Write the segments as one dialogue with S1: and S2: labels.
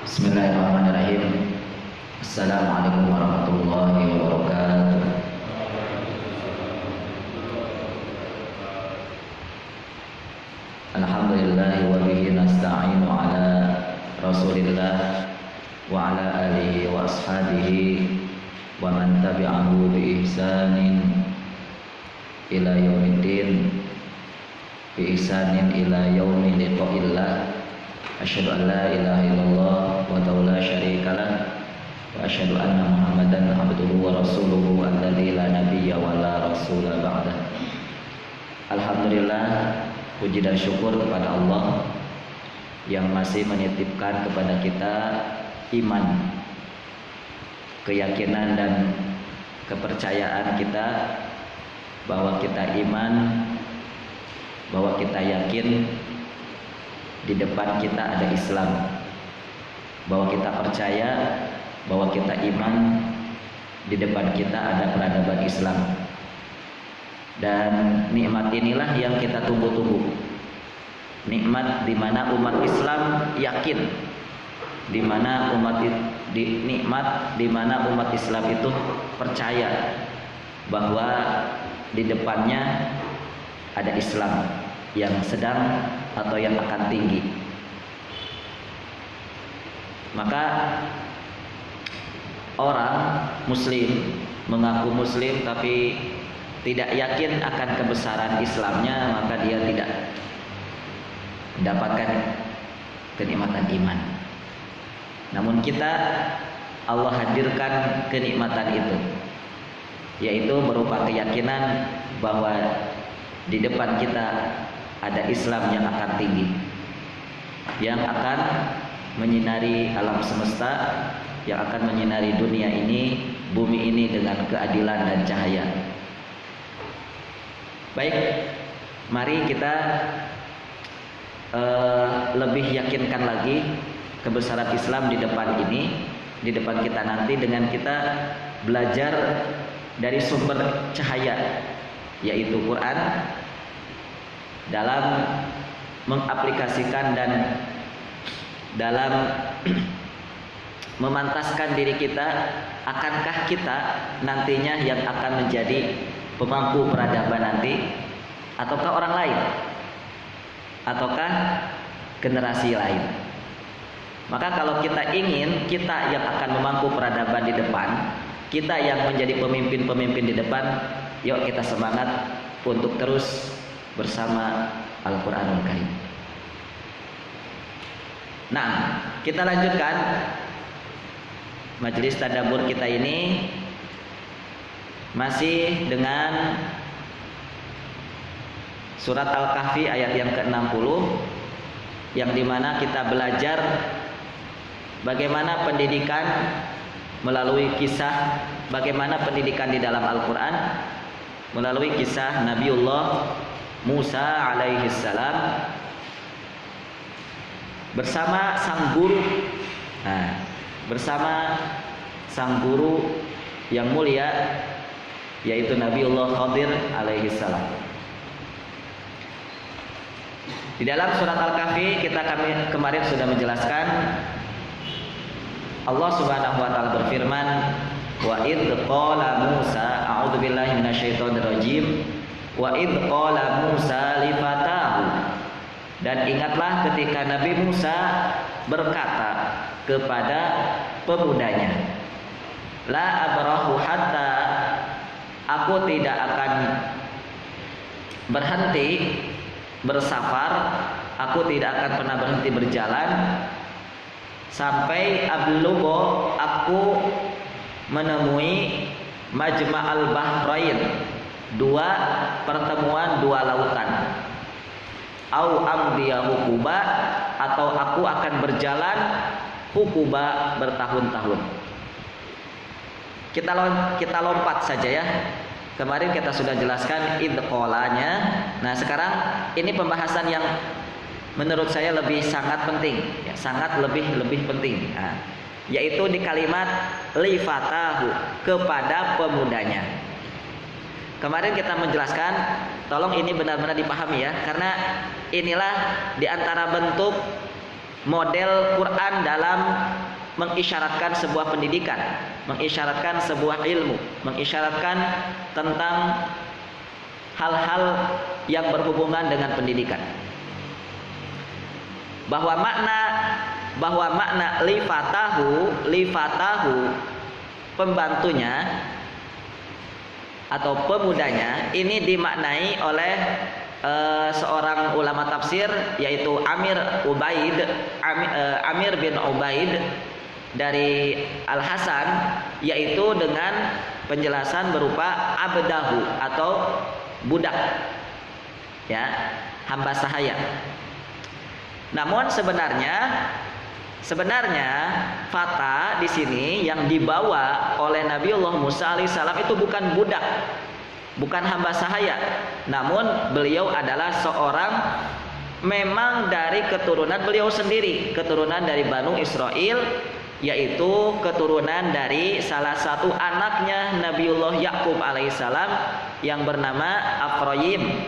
S1: Bismillahirrahmanirrahim. Assalamualaikum warahmatullahi wabarakatuh. Alhamdulillahi wa bihi nasta'inu ala Rasulillah wa ala alihi wa ashabihi wa man tabi'ahu bi ihsanin ila yaumiddin bi ihsanin ila yaumi liqa'illah. Asyhadu an la ilaha illallah wa la syarika lah wa asyhadu anna Muhammadan abduhu wa rasuluhu alladzi la nabiyya wa la rasula ba'dah. Alhamdulillah, puji dan syukur kepada Allah yang masih menitipkan kepada kita iman, keyakinan dan kepercayaan kita bahwa kita iman, bahwa kita yakin di depan kita ada Islam, bahwa kita percaya, bahwa kita iman, di depan kita ada peradaban Islam. Dan nikmat inilah yang kita tunggu-tunggu. Nikmat di mana umat Islam yakin, di mana nikmat di mana umat Islam itu percaya bahwa di depannya ada Islam yang sedang atau yang akan tinggi. Maka orang muslim mengaku muslim tapi tidak yakin akan kebesaran Islamnya, maka dia tidak mendapatkan kenikmatan iman. Namun kita, Allah hadirkan kenikmatan itu, yaitu berupa keyakinan bahwa di depan kita ada Islam yang akan tinggi, yang akan menyinari alam semesta, yang akan menyinari dunia ini, bumi ini dengan keadilan dan cahaya. Baik, mari kita lebih yakinkan lagi kebesaran Islam di depan ini, di depan kita nanti, dengan kita belajar dari sumber cahaya, yaitu Quran, dalam mengaplikasikan dan dalam memantaskan diri kita. Akankah kita nantinya yang akan menjadi pemangku peradaban nanti, ataukah orang lain, ataukah generasi lain? Maka kalau kita ingin kita yang akan memangku peradaban di depan, kita yang menjadi pemimpin-pemimpin di depan, yuk kita semangat untuk terus bersama Al-Quranul Karim. Nah, kita lanjutkan majelis tadabbur kita ini masih dengan surat Al-Kahfi ayat yang ke-60, yang dimana kita belajar bagaimana pendidikan melalui kisah, bagaimana pendidikan di dalam Al-Quran melalui kisah Nabiullah Musa alaihi salam bersama sang guru. Nah, bersama sang guru yang mulia, yaitu Nabiullah Khadir alaihi salam. Di dalam surat Al-Kahfi kemarin sudah menjelaskan, Allah Subhanahu wa taala berfirman, wa id qala Musa, a'udzubillahi minasyaitonirrajim, wa id qala Musa li fatahu, dan ingatlah ketika Nabi Musa berkata kepada pemudanya, la abrahu hatta, aku tidak akan berhenti bersafar, aku tidak akan pernah berhenti berjalan sampai ablugho, aku menemui majma'al bahrain, dua pertemuan dua lautan, au amdiya hukuba, atau aku akan berjalan hukuba bertahun-tahun. Kita lompat saja ya. Kemarin kita sudah jelaskan idqolanya. Nah, sekarang ini pembahasan yang menurut saya lebih sangat penting, ya, sangat lebih penting. Nah, yaitu di kalimat lifatahu, kepada pemudanya. Kemarin kita menjelaskan, tolong ini benar-benar dipahami ya, karena inilah diantara bentuk model Quran dalam mengisyaratkan sebuah pendidikan, mengisyaratkan sebuah ilmu, mengisyaratkan tentang hal-hal yang berhubungan dengan pendidikan. Bahwa makna lifatahu pembantunya atau pemudanya ini dimaknai oleh seorang ulama tafsir, yaitu Amir bin Ubaid dari Al Hasan, yaitu dengan penjelasan berupa abdahu atau budak, ya, hamba sahaya. Namun sebenarnya fata di sini yang dibawa oleh Nabiullah Musa alaihissalam itu bukan budak, bukan hamba sahaya, namun beliau adalah seorang memang dari keturunan beliau sendiri, keturunan dari Banu Israel, yaitu keturunan dari salah satu anaknya Nabiullah Yakub alaihissalam yang bernama Afroyim.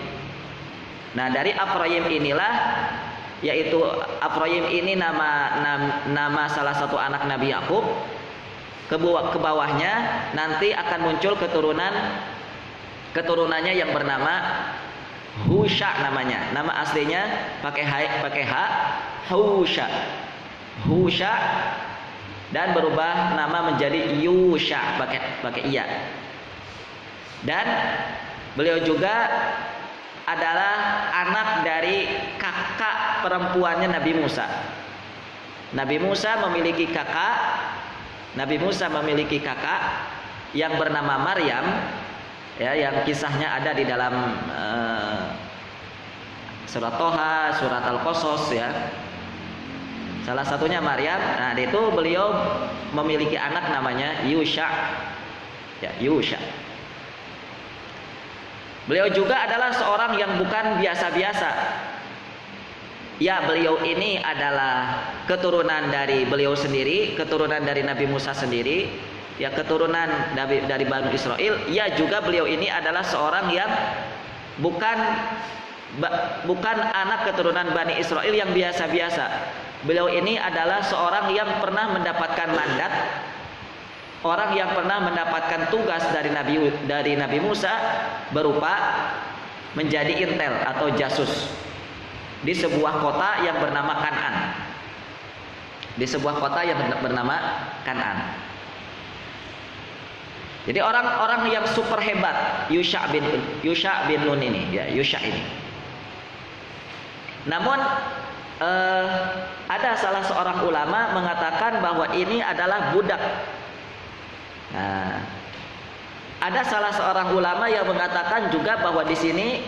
S1: Nah, dari Afroyim inilah, yaitu Afroyim ini nama salah satu anak Nabi Yakub. Ke bawahnya nanti akan muncul keturunannya yang bernama Husha namanya. Nama aslinya pakai H, Husha, dan berubah nama menjadi Yusha pakai iya. Dan beliau juga adalah anak dari kakak perempuannya Nabi Musa. Nabi Musa memiliki kakak yang bernama Maryam, ya, yang kisahnya ada di dalam surat Toha, surat Al-Qasas, ya. Salah satunya Maryam. Nah, itu beliau memiliki anak namanya Yusha. Ya, Yusha. Beliau juga adalah seorang yang bukan biasa-biasa. Ya, beliau ini adalah keturunan dari beliau sendiri, keturunan dari Nabi Musa sendiri, ya, keturunan dari Banu Israel. Ya, juga beliau ini adalah seorang yang bukan anak keturunan Bani Israel yang biasa-biasa. Beliau ini adalah seorang yang pernah mendapatkan mandat, orang yang pernah mendapatkan tugas dari Nabi Musa berupa menjadi intel atau jasus di sebuah kota yang bernama Kan'an. Jadi orang-orang yang super hebat, Yusha bin Nun ini, ya, Yusha ini. Namun ada salah seorang ulama mengatakan bahwa ini adalah budak. Nah, ada salah seorang ulama yang mengatakan juga bahwa di sini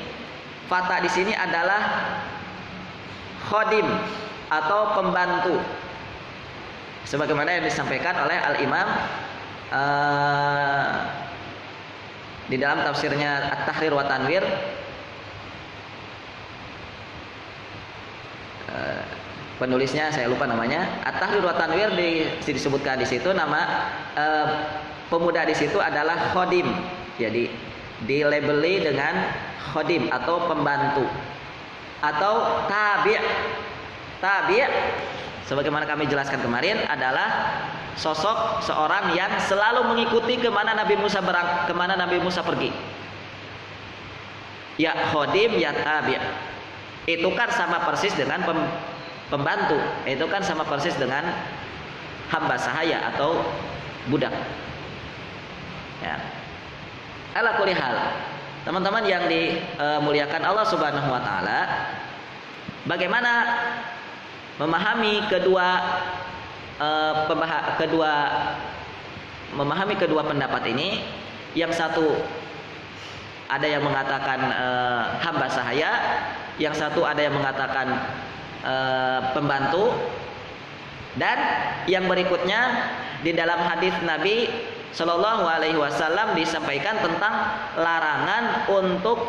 S1: fata di sini adalah khodim atau pembantu, sebagaimana yang disampaikan oleh Al-Imam di dalam tafsirnya At-Tahrir wa Tanwir. Penulisnya saya lupa namanya. At-Tahrir wa Tanwir disebutkan di situ nama pemuda di situ adalah khodim. Jadi dilabeli dengan khodim atau pembantu atau tabi'. Sebagaimana kami jelaskan kemarin, adalah sosok seorang yang selalu mengikuti kemana Nabi Musa pergi. Ya khodim, ya tabi'. Itu kan sama persis dengan pembantu. Itu kan sama persis dengan hamba sahaya atau budak. Ya. Ala kulli hal, teman-teman yang dimuliakan Allah Subhanahu wa taala, bagaimana memahami kedua pendapat ini? Yang satu ada yang mengatakan hamba sahaya, yang satu ada yang mengatakan pembantu, dan yang berikutnya di dalam hadis Nabi Shallallahu Alaihi Wasallam disampaikan tentang larangan untuk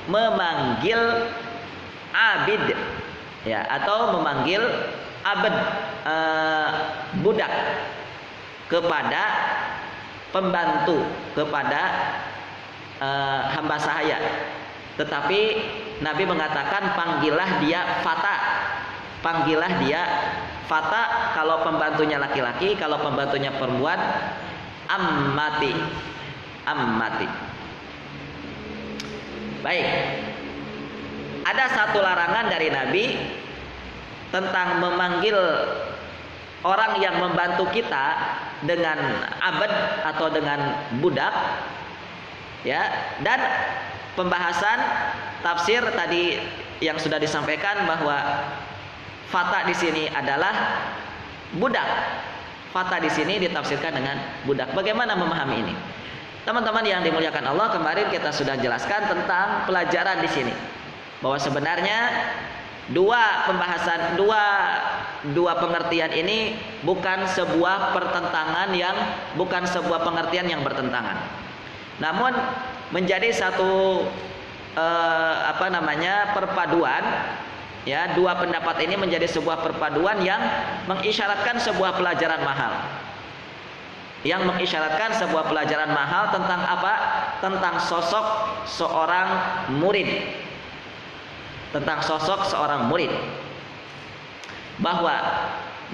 S1: memanggil abid, ya, atau memanggil abd, budak, kepada pembantu, kepada hamba sahaya. Tetapi Nabi mengatakan panggillah dia fata, panggillah dia fata kalau pembantunya laki-laki, kalau pembantunya perempuan ammati. Ammati. Baik. Ada satu larangan dari Nabi tentang memanggil orang yang membantu kita dengan abad atau dengan budak, ya. Dan pembahasan tafsir tadi yang sudah disampaikan bahwa fata di sini adalah budak. Fata di sini ditafsirkan dengan budak. Bagaimana memahami ini? Teman-teman yang dimuliakan Allah, kemarin kita sudah jelaskan tentang pelajaran di sini. Bahwa sebenarnya dua pengertian ini bukan sebuah pengertian yang bertentangan. Namun menjadi satu perpaduan, ya, dua pendapat ini menjadi sebuah perpaduan yang mengisyaratkan sebuah pelajaran mahal. Yang mengisyaratkan sebuah pelajaran mahal tentang apa? Tentang sosok seorang murid. Tentang sosok seorang murid. Bahwa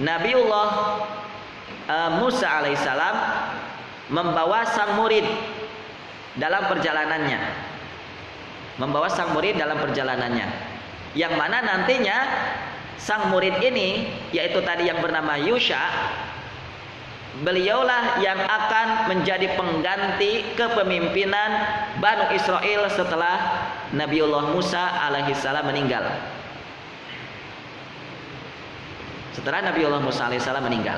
S1: Nabiullah Musa alaihissalam membawa sang murid dalam perjalanannya. Membawa sang murid dalam perjalanannya. Yang mana nantinya sang murid ini, yaitu tadi yang bernama Yusha, beliaulah yang akan menjadi pengganti kepemimpinan Banu Israel setelah Nabiullah Musa alaihissalam meninggal. Setelah Nabiullah Musa alaihissalam meninggal.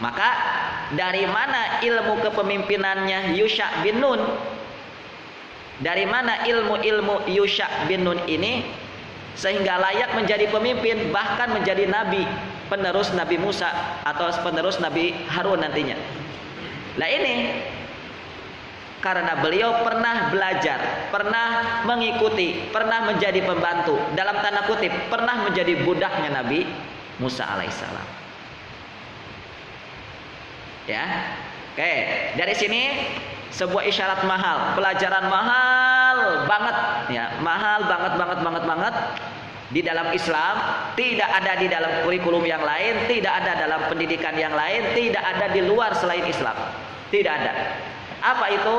S1: Maka dari mana ilmu kepemimpinannya Yusha bin Nun? Dari mana ilmu-ilmu Yusha bin Nun ini sehingga layak menjadi pemimpin, bahkan menjadi nabi, penerus Nabi Musa atau penerus Nabi Harun nantinya. Nah ini karena beliau pernah belajar, pernah mengikuti, pernah menjadi pembantu, dalam tanda kutip pernah menjadi budaknya Nabi Musa alaihissalam. Ya, oke, dari sini sebuah isyarat mahal, pelajaran mahal banget, ya, mahal banget di dalam Islam, tidak ada di dalam kurikulum yang lain, tidak ada dalam pendidikan yang lain, tidak ada di luar selain Islam, tidak ada. Apa itu?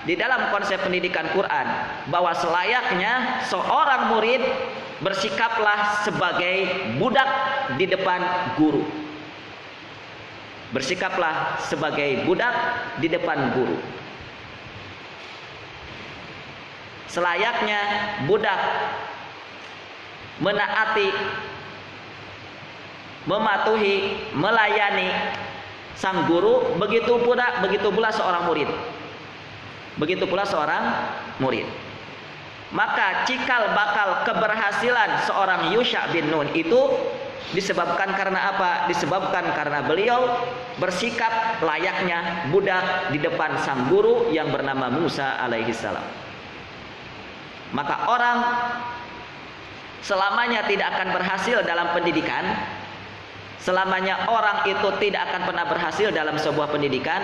S1: Di dalam konsep pendidikan Quran, bahwa selayaknya seorang murid bersikaplah sebagai budak di depan guru. Bersikaplah sebagai budak di depan guru. Selayaknya budak menaati, mematuhi, melayani sang guru, begitu pula seorang murid. Begitu pula seorang murid. Maka cikal bakal keberhasilan seorang Yusha bin Nun itu disebabkan karena apa? Disebabkan karena beliau bersikap layaknya budak di depan sang guru yang bernama Musa alaihissalam. Maka orang selamanya tidak akan berhasil dalam pendidikan, selamanya orang itu tidak akan pernah berhasil dalam sebuah pendidikan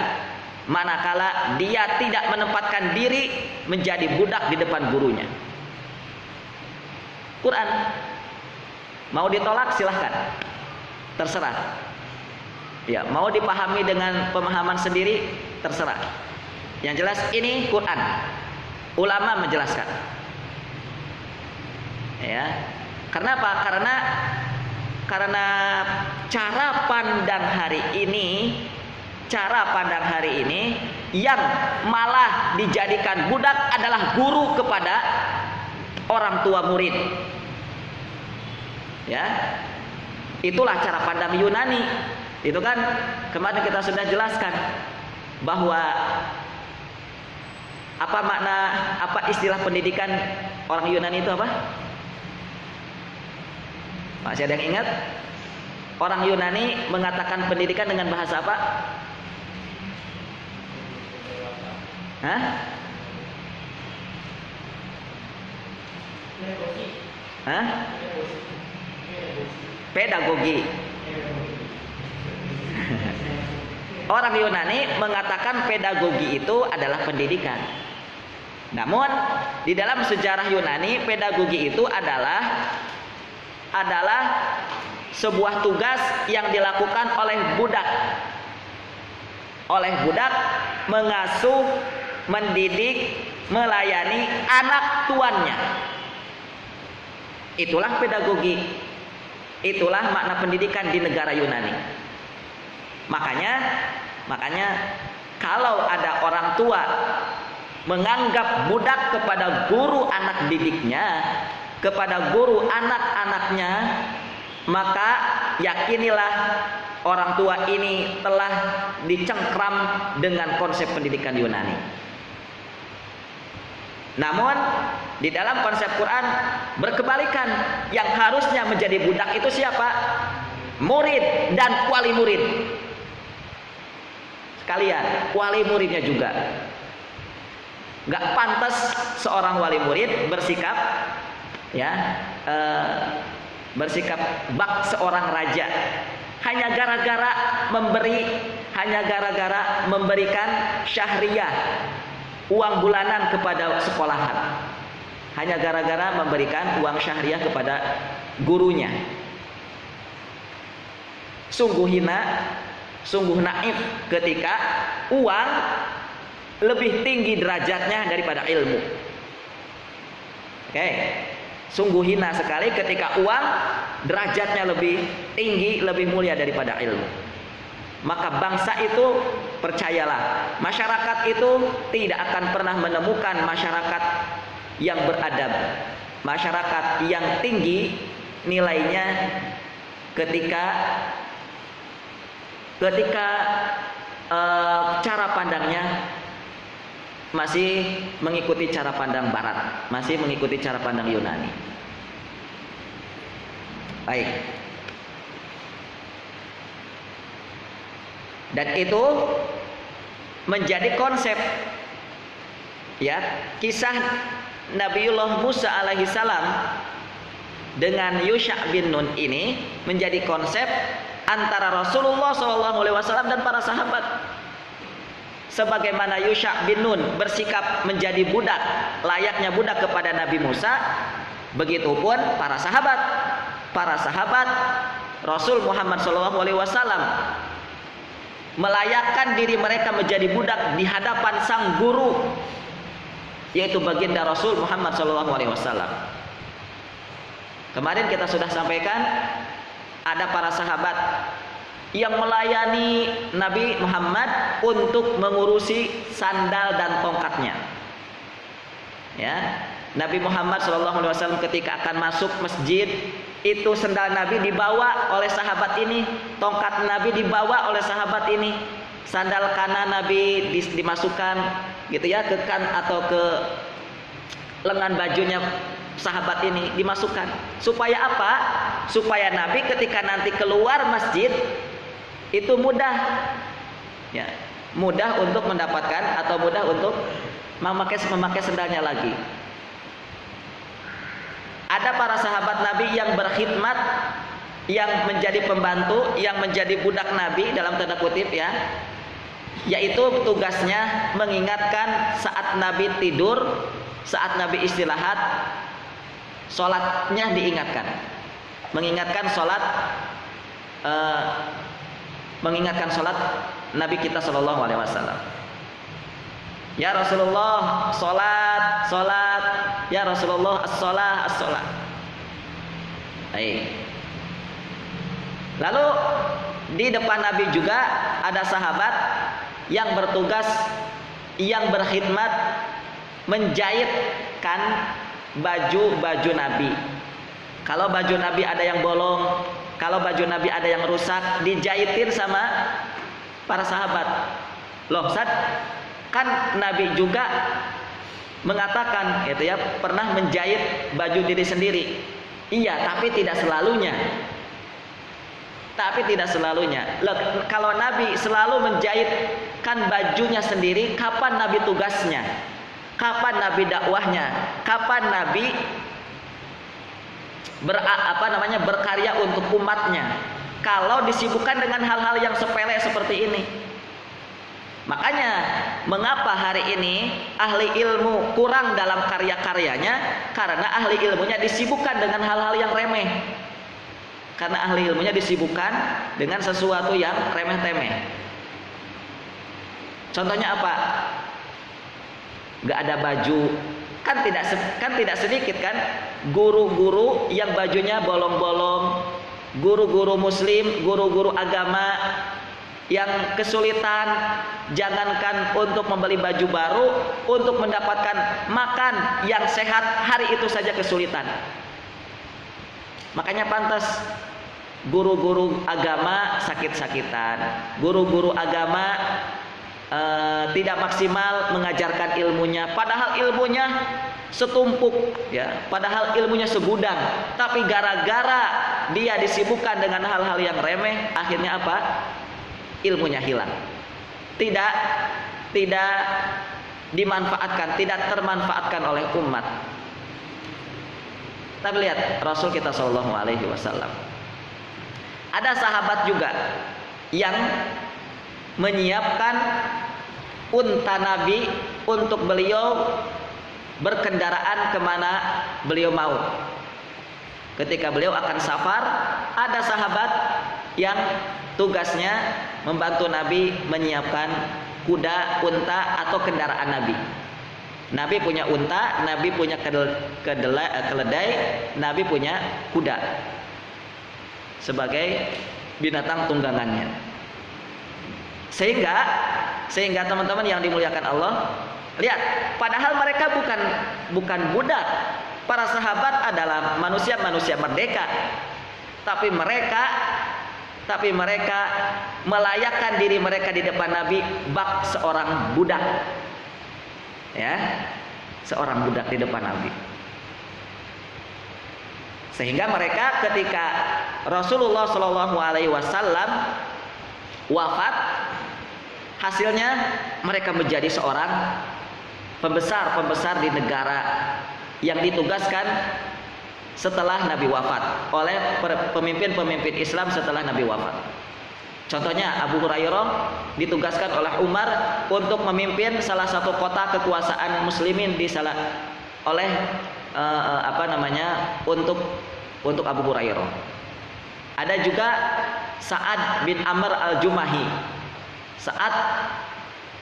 S1: manakala dia tidak menempatkan diri menjadi budak di depan gurunya. Quran mau ditolak silahkan, terserah. Ya, mau dipahami dengan pemahaman sendiri terserah. Yang jelas ini Quran, ulama menjelaskan. Ya, karena apa? Karena cara pandang hari ini yang malah dijadikan budak adalah guru kepada orang tua murid. Ya, itulah cara pandang Yunani. Itu kan kemarin kita sudah jelaskan bahwa apa istilah pendidikan orang Yunani itu apa? Masih ada yang ingat? Orang Yunani mengatakan pendidikan dengan bahasa apa? Hah? Hah? Pedagogi. Orang Yunani mengatakan pedagogi itu adalah pendidikan. Namun di dalam sejarah Yunani, pedagogi itu adalah sebuah tugas yang dilakukan oleh budak. Oleh budak mengasuh, mendidik, melayani anak tuannya. Itulah pedagogi. Itulah makna pendidikan di negara Yunani. Makanya kalau ada orang tua menganggap budak kepada guru anak didiknya, kepada guru anak-anaknya, maka yakinilah orang tua ini telah dicengkram dengan konsep pendidikan Yunani. Namun di dalam konsep Quran berkebalikan. Yang harusnya menjadi budak itu siapa? Murid dan wali murid. Sekalian, wali muridnya juga. Gak pantas seorang wali murid bersikap bak seorang raja hanya gara-gara memberikan syahriyah, uang bulanan kepada sekolahan, hanya gara-gara memberikan uang syahriyah kepada gurunya. Sungguh hina, sungguh naif ketika uang lebih tinggi derajatnya daripada ilmu. Oke. Sungguh hina sekali ketika uang derajatnya lebih tinggi, lebih mulia daripada ilmu. Maka bangsa itu, percayalah, masyarakat itu tidak akan pernah menemukan masyarakat yang beradab, masyarakat yang tinggi nilainya ketika cara pandangnya masih mengikuti cara pandang Barat, masih mengikuti cara pandang Yunani. Baik. Dan itu menjadi konsep, ya, kisah Nabiullah Musa alaihi salam dengan Yusha bin Nun ini menjadi konsep antara Rasulullah SAW dan para sahabat. Sebagaimana Yusha bin Nun bersikap menjadi budak, layaknya budak kepada Nabi Musa, begitupun para sahabat Rasul Muhammad SAW melayakkan diri mereka menjadi budak di hadapan sang guru, yaitu baginda Rasul Muhammad SAW. Kemarin kita sudah sampaikan ada para sahabat yang melayani Nabi Muhammad untuk mengurusi sandal dan tongkatnya. Ya, Nabi Muhammad SAW ketika akan masuk masjid, itu sandal Nabi dibawa oleh sahabat ini, tongkat Nabi dibawa oleh sahabat ini, sandal kanan Nabi dimasukkan, gitu ya, ke kan atau ke lengan bajunya sahabat ini dimasukkan. Supaya apa? Supaya Nabi ketika nanti keluar masjid itu mudah, ya, mudah untuk mendapatkan atau mudah untuk memakai sendalnya lagi. Ada para sahabat Nabi yang berkhidmat, yang menjadi pembantu, yang menjadi budak Nabi dalam tanda kutip, ya, yaitu tugasnya mengingatkan saat Nabi tidur, saat Nabi istirahat, sholatnya diingatkan, mengingatkan sholat Nabi kita Shallallahu Alaihi Wasallam. Ya Rasulullah, sholat, ya Rasulullah, as-sholat. Baik. Lalu di depan Nabi juga ada sahabat yang bertugas, yang berkhidmat menjahitkan baju Nabi. Kalau baju Nabi ada yang bolong, kalau baju Nabi ada yang rusak, dijahitin sama para sahabat. Loh, Ustaz, kan Nabi juga mengatakan, gitu ya, pernah menjahit baju diri sendiri. Iya, tapi tidak selalunya. Loh, kalau Nabi selalu menjahitkan bajunya sendiri, kapan Nabi tugasnya? Kapan Nabi dakwahnya? Kapan Nabi berkarya untuk umatnya? Kalau disibukkan dengan hal-hal yang sepele seperti ini. Makanya mengapa hari ini ahli ilmu kurang dalam karya-karyanya? Karena ahli ilmunya disibukkan dengan hal-hal yang remeh. Karena ahli ilmunya disibukkan dengan sesuatu yang remeh-temeh. Contohnya apa? Gak ada baju. Kan tidak sedikit kan guru-guru yang bajunya bolong-bolong, guru-guru muslim, guru-guru agama yang kesulitan, jangankan untuk membeli baju baru, untuk mendapatkan makan yang sehat hari itu saja kesulitan. Makanya pantas guru-guru agama sakit-sakitan, guru-guru agama tidak maksimal mengajarkan ilmunya, padahal ilmunya setumpuk ya, padahal ilmunya segudang, tapi gara-gara dia disibukkan dengan hal-hal yang remeh, akhirnya apa? Ilmunya hilang, tidak dimanfaatkan, tidak termanfaatkan oleh umat. Tapi lihat Rasul kita Shallallahu Alaihi Wasallam, ada sahabat juga yang menyiapkan unta Nabi untuk beliau berkendaraan kemana beliau mau. Ketika beliau akan safar, ada sahabat yang tugasnya membantu Nabi menyiapkan kuda, unta atau kendaraan Nabi. Nabi punya unta, Nabi punya keledai, Nabi punya kuda sebagai binatang tunggangannya. Sehingga teman-teman yang dimuliakan Allah, lihat, padahal mereka bukan budak. Para sahabat adalah manusia-manusia merdeka. Tapi mereka melayakkan diri mereka di depan Nabi bak seorang budak. Ya, seorang budak di depan Nabi. Sehingga mereka ketika Rasulullah Shallallahu Alaihi Wasallam wafat, hasilnya mereka menjadi seorang pembesar di negara yang ditugaskan setelah Nabi wafat, oleh pemimpin-pemimpin Islam setelah Nabi wafat. Contohnya Abu Hurairah ditugaskan oleh Umar untuk memimpin salah satu kota kekuasaan muslimin untuk Abu Hurairah. Ada juga Sa'ad bin Amr al-Jumahi. Sa'ad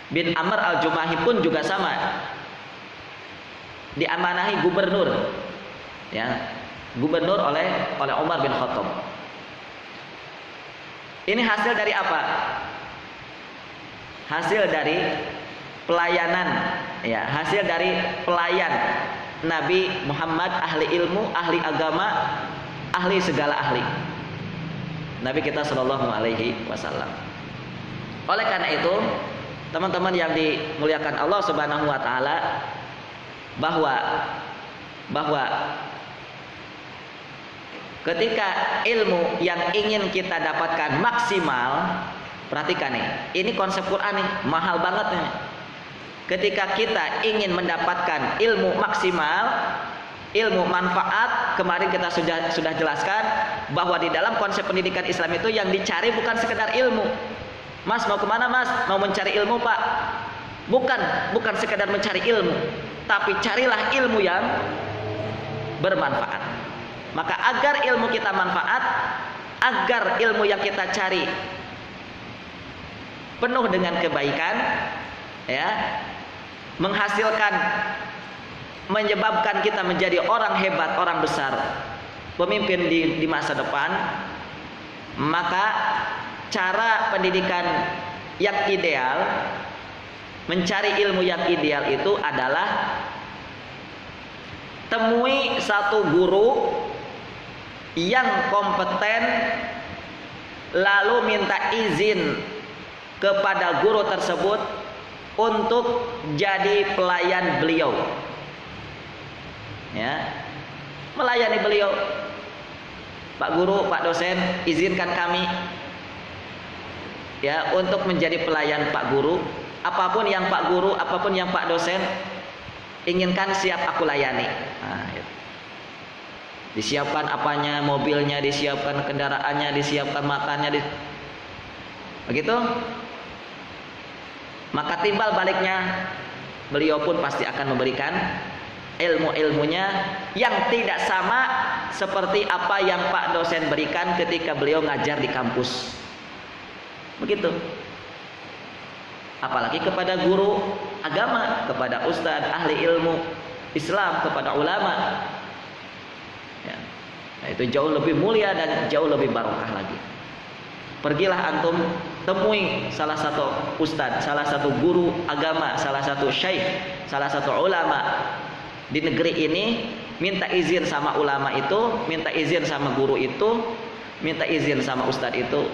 S1: bin Amr al-Jumahi pun juga sama, diamanahi gubernur, ya, gubernur oleh Umar bin Khattab. Ini hasil dari apa? Hasil dari pelayanan, ya, hasil dari pelayan Nabi Muhammad, ahli ilmu, ahli agama, ahli segala ahli. Nabi kita Shallallahu Alaihi Wasallam. Oleh karena itu, teman-teman yang dimuliakan Allah Subhanahu Wa Taala, bahwa ketika ilmu yang ingin kita dapatkan maksimal, perhatikan nih, ini konsep Quran nih, mahal banget nih. Ketika kita ingin mendapatkan ilmu maksimal, ilmu manfaat, kemarin kita sudah jelaskan bahwa di dalam konsep pendidikan Islam itu yang dicari bukan sekedar ilmu. Mas mau kemana mas? Mau mencari ilmu pak? Bukan sekedar mencari ilmu, tapi carilah ilmu yang bermanfaat. Maka agar ilmu kita manfaat, agar ilmu yang kita cari penuh dengan kebaikan, ya, menghasilkan, menyebabkan kita menjadi orang hebat, orang besar, pemimpin di masa depan, maka cara pendidikan yang ideal, mencari ilmu yang ideal itu adalah temui satu guru yang kompeten, lalu minta izin kepada guru tersebut untuk jadi pelayan beliau, ya, melayani beliau. Pak guru, Pak dosen, izinkan kami, ya, untuk menjadi pelayan Pak guru. Apapun yang Pak guru, apapun yang Pak dosen inginkan, siap aku layani. Nah, ya. Disiapkan apanya, mobilnya disiapkan, kendaraannya disiapkan, makannya begitu. maka timbal baliknya beliau pun pasti akan memberikan ilmu-ilmunya yang tidak sama seperti apa yang Pak dosen berikan ketika beliau ngajar di kampus. Begitu. Apalagi kepada guru agama, kepada ustadz, ahli ilmu Islam, kepada ulama. Ya. Nah, itu jauh lebih mulia dan jauh lebih barokah lagi. Pergilah antum temui salah satu ustadz, salah satu guru agama, salah satu syekh, salah satu ulama di negeri ini, minta izin sama ulama itu, minta izin sama guru itu, minta izin sama ustadz itu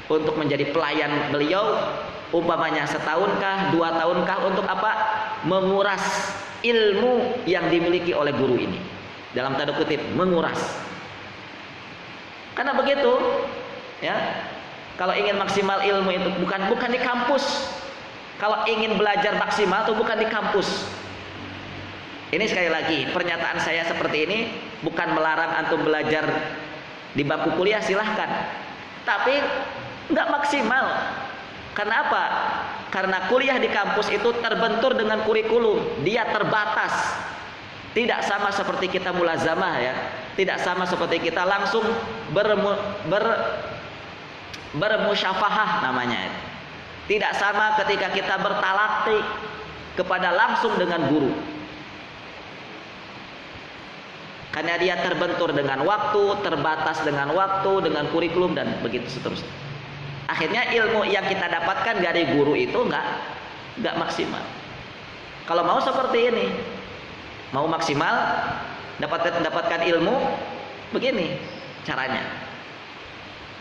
S1: untuk menjadi pelayan beliau, umpamanya setahunkah, 2 tahunkah, untuk apa? Menguras ilmu yang dimiliki oleh guru ini. Dalam tanda kutip, menguras. Karena begitu, ya. Kalau ingin maksimal ilmu itu bukan di kampus. Kalau ingin belajar maksimal itu bukan di kampus. Ini sekali lagi, pernyataan saya seperti ini bukan melarang antum belajar di bangku kuliah, silahkan. Tapi nggak maksimal. Karena apa? Karena kuliah di kampus itu terbentur dengan kurikulum, dia terbatas. Tidak sama seperti kita mulazamah, ya. Tidak sama seperti kita langsung bermusyafahah namanya. Tidak sama ketika kita bertalaqi kepada langsung dengan guru. Karena dia terbentur dengan waktu, terbatas dengan waktu, dengan kurikulum, dan begitu seterusnya. Akhirnya ilmu yang kita dapatkan dari guru itu nggak maksimal. Kalau mau seperti ini, mau maksimal, dapatkan ilmu, begini caranya.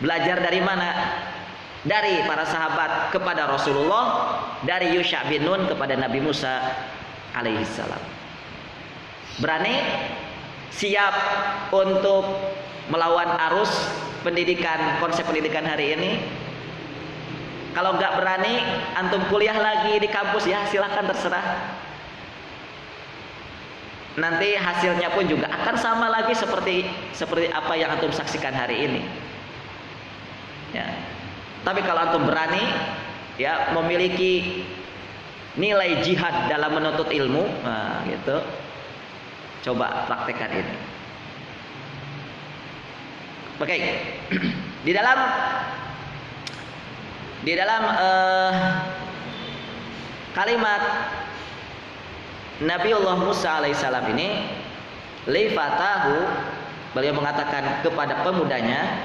S1: Belajar dari mana? Dari para sahabat kepada Rasulullah, dari Yusha bin Nun kepada Nabi Musa alaihissalam. Berani, siap untuk melawan arus pendidikan, konsep pendidikan hari ini. Kalau nggak berani, antum kuliah lagi di kampus, ya silahkan, terserah. Nanti hasilnya pun juga akan sama lagi seperti apa yang antum saksikan hari ini. Ya. Tapi kalau antum berani, ya, memiliki nilai jihad dalam menuntut ilmu, nah, gitu. Coba praktekkan ini. Oke. Di dalam kalimat Nabiullah Musa alaihissalam ini, li fatahu, beliau mengatakan kepada pemudanya,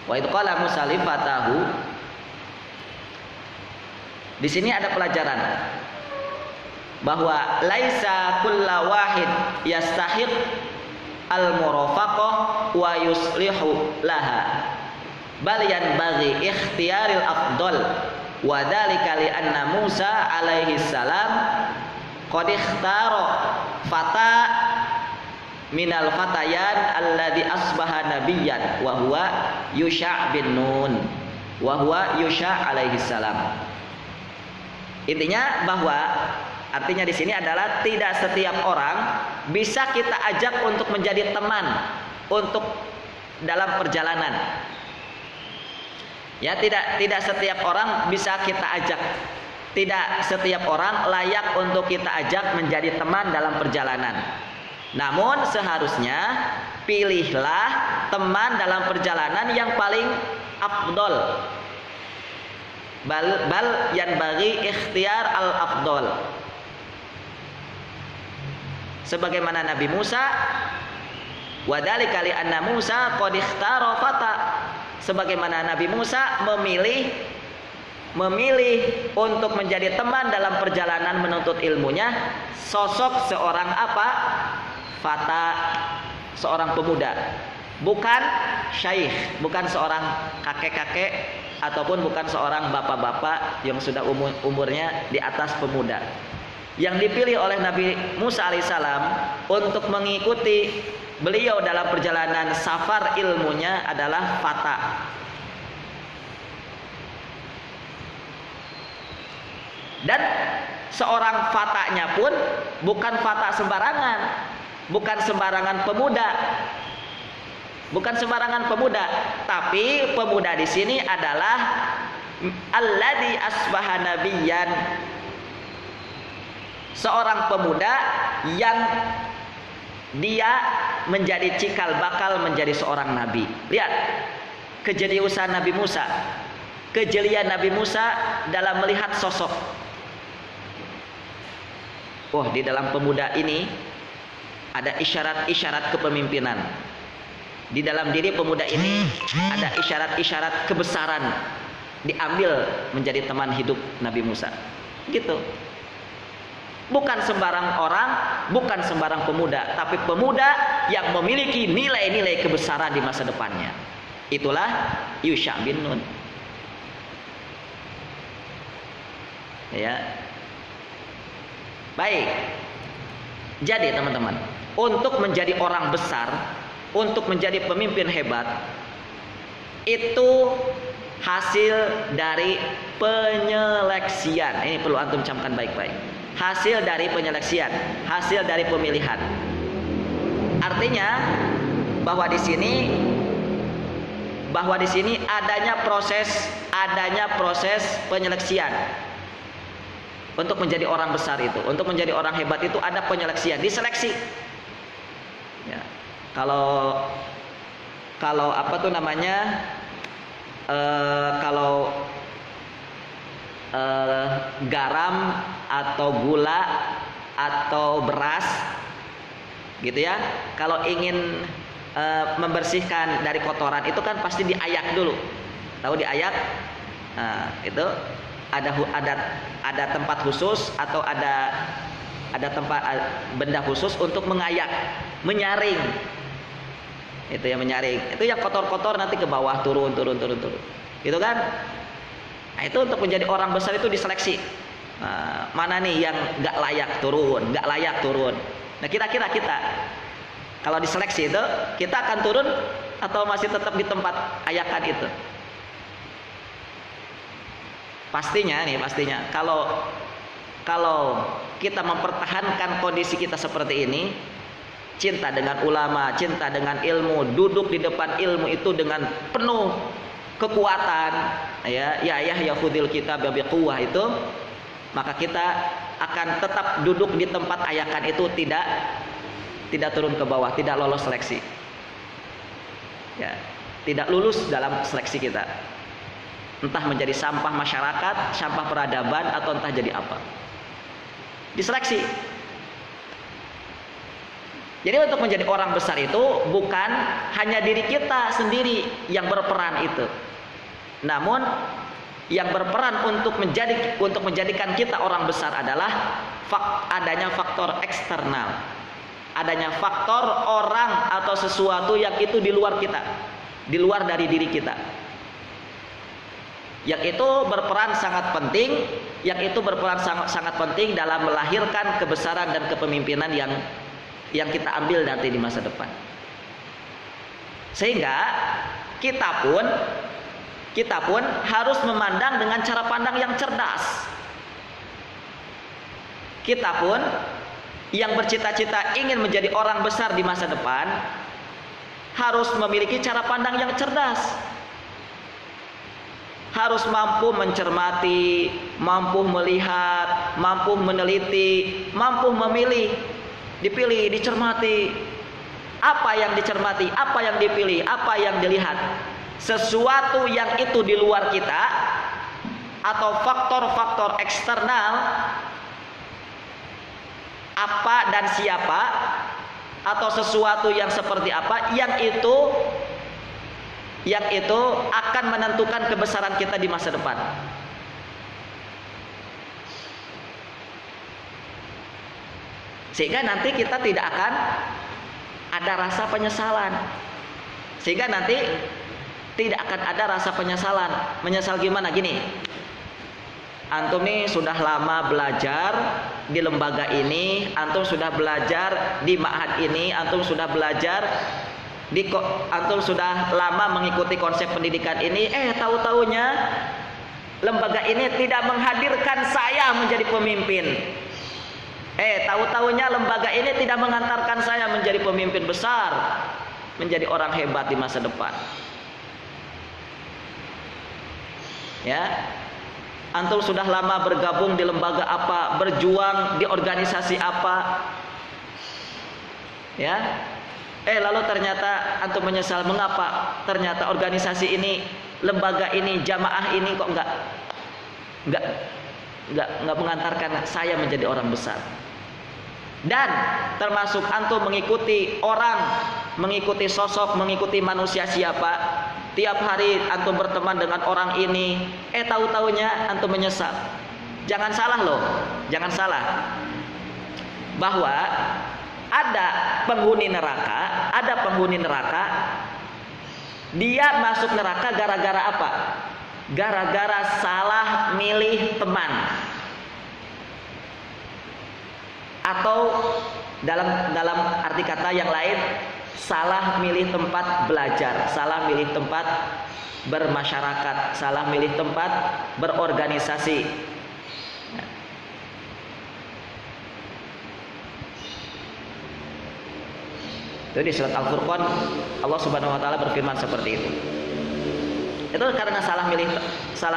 S1: wa idh qala Musa li fatahu. Di sini ada pelajaran bahwa laisa kulla wahid yastahiq al murafaqah wa yuslihu laha, bal yanbaghi ikhtiyaril afdal, wa dzalika li anna Musa alaihi salam qad ikhtara fata minal fatayan alladhi asbaha nabiyyan wa huwa Yusha bin Nun wa huwa Yusha alaihi salam. Intinya bahwa artinya di sini adalah tidak setiap orang bisa kita ajak untuk menjadi teman untuk dalam perjalanan. Ya, tidak setiap orang bisa kita ajak. Tidak setiap orang layak untuk kita ajak menjadi teman dalam perjalanan. Namun seharusnya pilihlah teman dalam perjalanan yang paling afdol. Bal yanbaghi ikhtiyar al afdol. Sebagaimana Nabi Musa, wa dzalika li anna Musa qad ikhtara fata. Sebagaimana Nabi Musa memilih untuk menjadi teman dalam perjalanan menuntut ilmunya sosok seorang apa? Fata, seorang pemuda, bukan syaikh, bukan seorang kakek-kakek ataupun bukan seorang bapak-bapak yang sudah umurnya di atas pemuda. Yang dipilih oleh Nabi Musa alaihissalam untuk mengikuti beliau dalam perjalanan safar ilmunya adalah fata. Dan seorang fatanya pun bukan fata sembarangan, bukan sembarangan pemuda, bukan sembarangan pemuda, tapi pemuda di sini adalah alladzi asbaha nabiyyan, seorang pemuda yang dia menjadi cikal bakal menjadi seorang nabi. Lihat kejeniusan Nabi Musa, kejelian Nabi Musa dalam melihat sosok. Oh, di dalam pemuda ini ada isyarat-isyarat kepemimpinan. Di dalam diri pemuda ini ada isyarat-isyarat kebesaran, diambil menjadi teman hidup Nabi Musa. Gitu. Bukan sembarang orang, bukan sembarang pemuda, tapi pemuda yang memiliki nilai-nilai kebesaran di masa depannya. Itulah Yusha bin Nun. Ya. Baik. Jadi teman-teman, untuk menjadi orang besar, untuk menjadi pemimpin hebat, itu hasil dari penyeleksian. Ini perlu antum camkan baik-baik. Hasil dari penyeleksian, hasil dari pemilihan. Artinya bahwa di sini adanya proses penyeleksian. Untuk menjadi orang besar itu, untuk menjadi orang hebat itu ada penyeleksian, diseleksi. Ya. Kalau apa tuh namanya? Kalau garam atau gula atau beras, gitu ya. Kalau ingin membersihkan dari kotoran itu kan pasti diayak dulu. Tahu diayak? Nah, itu ada tempat khusus atau ada tempat benda khusus untuk mengayak, menyaring. Itu yang menyaring. Itu yang kotor-kotor nanti ke bawah turun. Gitu kan? Nah, itu untuk menjadi orang besar itu diseleksi. Nah, mana nih yang nggak layak turun. Nah, kira-kira kita kalau diseleksi itu kita akan turun atau masih tetap di tempat ayakan itu? Pastinya kalau kita mempertahankan kondisi kita seperti ini, cinta dengan ulama, cinta dengan ilmu, duduk di depan ilmu itu dengan penuh kekuatan, ya khudil kitab biquwwah itu, maka kita akan tetap duduk di tempat ayakan itu, tidak turun ke bawah, tidak lolos seleksi. Ya, tidak lulus dalam seleksi kita. Entah menjadi sampah masyarakat, sampah peradaban, atau entah jadi apa. Diseleksi. Jadi untuk menjadi orang besar itu bukan hanya diri kita sendiri yang berperan itu. Namun yang berperan untuk menjadikan kita orang besar adalah adanya faktor eksternal. Adanya faktor orang atau sesuatu yang itu di luar kita, di luar dari diri kita. Yang itu berperan sangat penting, dalam melahirkan kebesaran dan kepemimpinan yang kita ambil nanti di masa depan. Sehingga kita pun harus memandang dengan cara pandang yang cerdas. Kita pun yang bercita-cita ingin menjadi orang besar di masa depan harus memiliki cara pandang yang cerdas. Harus mampu mencermati, mampu melihat, mampu meneliti, mampu memilih, dipilih, dicermati. Apa yang dicermati, apa yang dipilih, apa yang dilihat. Sesuatu yang itu di luar kita atau faktor-faktor eksternal, apa dan siapa, atau sesuatu yang seperti apa, yang itu akan menentukan kebesaran kita di masa depan. Sehingga nanti kita tidak akan ada rasa penyesalan. Sehingga nanti tidak akan ada rasa penyesalan. Menyesal gimana? Gini, antum nih sudah lama belajar di lembaga ini, antum sudah belajar di ma'had ini, antum sudah belajar antum sudah lama mengikuti konsep pendidikan ini, tahu-taunya lembaga ini tidak menghadirkan saya menjadi pemimpin. Tahu-taunya lembaga ini tidak mengantarkan saya menjadi pemimpin besar, menjadi orang hebat di masa depan. Ya. Antum sudah lama bergabung di lembaga apa, berjuang di organisasi apa. Ya. Lalu ternyata antum menyesal, mengapa ternyata organisasi ini, lembaga ini, jamaah ini kok enggak mengantarkan saya menjadi orang besar. Dan termasuk antum mengikuti orang, mengikuti sosok, mengikuti manusia siapa. Tiap hari antum berteman dengan orang ini, tahu-taunya antum menyesal. Jangan salah loh, jangan salah. Bahwa ada penghuni neraka, dia masuk neraka gara-gara apa? Gara-gara salah milih teman. Atau dalam arti kata yang lain, salah milih tempat belajar, salah milih tempat bermasyarakat, salah milih tempat berorganisasi. Itu di surat Al-Furqan Allah Subhanahu wa taala berfirman seperti itu. Itu karena salah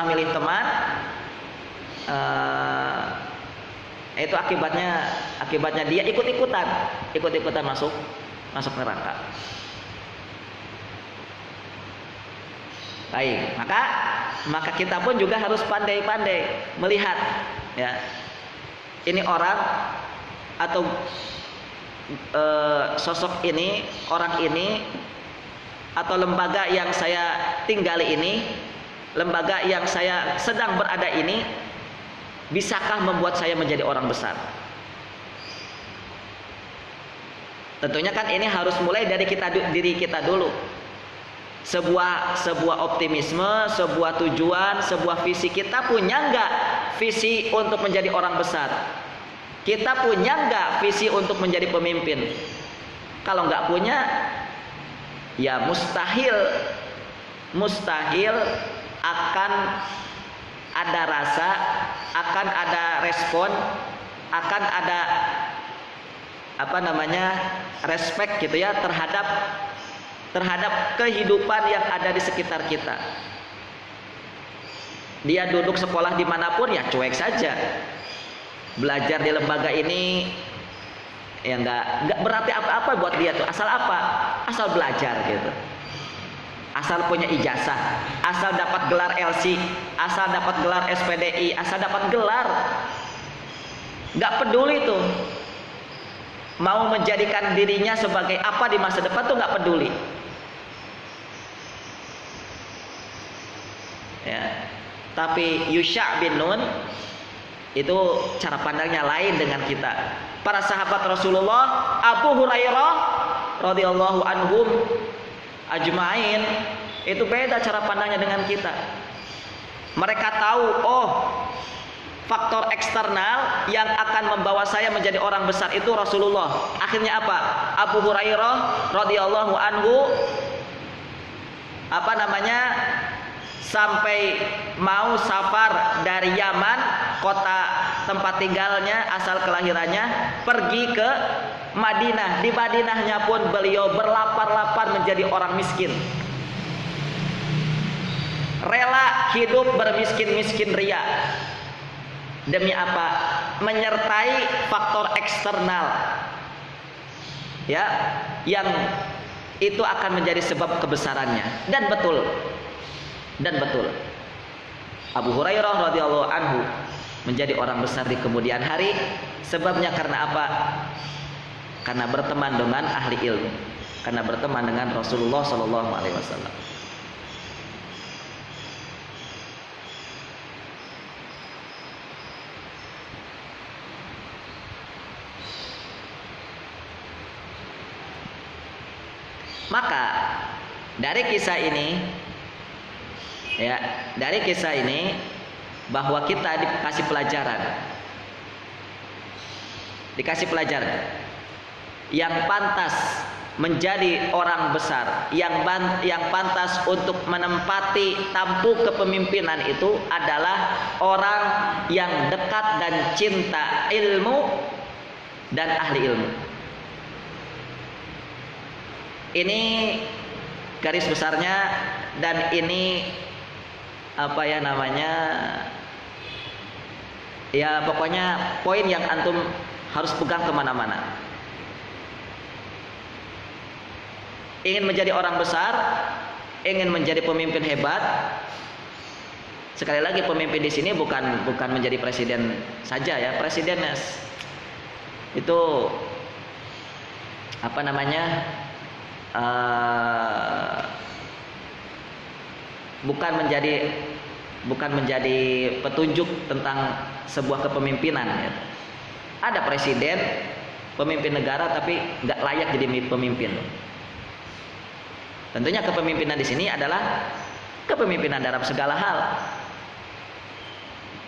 S1: milih teman, itu akibatnya dia ikut-ikutan masuk neraka. Baik, maka kita pun juga harus pandai-pandai melihat, ya. Ini orang atau sosok ini, orang ini, atau lembaga yang saya tinggali ini, lembaga yang saya sedang berada ini, bisakah membuat saya menjadi orang besar? Tentunya kan ini harus mulai dari diri kita dulu. Sebuah optimisme, sebuah tujuan, sebuah visi. Kita punya enggak visi untuk menjadi orang besar? Kita punya enggak visi untuk menjadi pemimpin? Kalau enggak punya, ya mustahil akan ada rasa, akan ada respon, akan ada respect gitu ya terhadap kehidupan yang ada di sekitar kita. Dia duduk sekolah dimanapun, ya cuek saja. Belajar di lembaga ini ya nggak berarti apa-apa buat dia tuh. Asal apa? Asal belajar gitu. Asal punya ijazah, asal dapat gelar LC, asal dapat gelar SPDI, asal dapat gelar. Nggak peduli tuh. Mau menjadikan dirinya sebagai apa di masa depan tuh nggak peduli. Ya. Tapi Yusha bin Nun itu cara pandangnya lain dengan kita. Para sahabat Rasulullah, Abu Hurairah radhiyallahu anhum ajmain, itu beda cara pandangnya dengan kita. Mereka tahu, faktor eksternal yang akan membawa saya menjadi orang besar itu Rasulullah. Akhirnya apa? Abu Hurairah radhiyallahu anhu sampai mau safar dari Yaman, kota tempat tinggalnya, asal kelahirannya, pergi ke Madinah. Di Madinahnya pun beliau berlapar-lapar menjadi orang miskin. Rela hidup bermiskin-miskin ria. Demi apa? Menyertai faktor eksternal. Ya, yang itu akan menjadi sebab kebesarannya. Dan betul. Abu Hurairah radhiyallahu anhu menjadi orang besar di kemudian hari. Sebabnya karena apa? Karena berteman dengan ahli ilmu, karena berteman dengan Rasulullah sallallahu alaihi wasallam. Maka dari kisah ini bahwa kita dikasih pelajaran yang pantas menjadi orang besar, yang pantas untuk menempati tampuk kepemimpinan itu adalah orang yang dekat dan cinta ilmu dan ahli ilmu. Ini garis besarnya, dan ini apa ya namanya, ya pokoknya poin yang antum harus pegang kemana-mana. Ingin menjadi orang besar, ingin menjadi pemimpin hebat. Sekali lagi, pemimpin di sini bukan menjadi presiden saja ya. Presiden itu apa namanya, bukan menjadi petunjuk tentang sebuah kepemimpinan ya. Ada presiden, pemimpin negara tapi nggak layak jadi pemimpin. Tentunya kepemimpinan di sini adalah kepemimpinan dalam segala hal.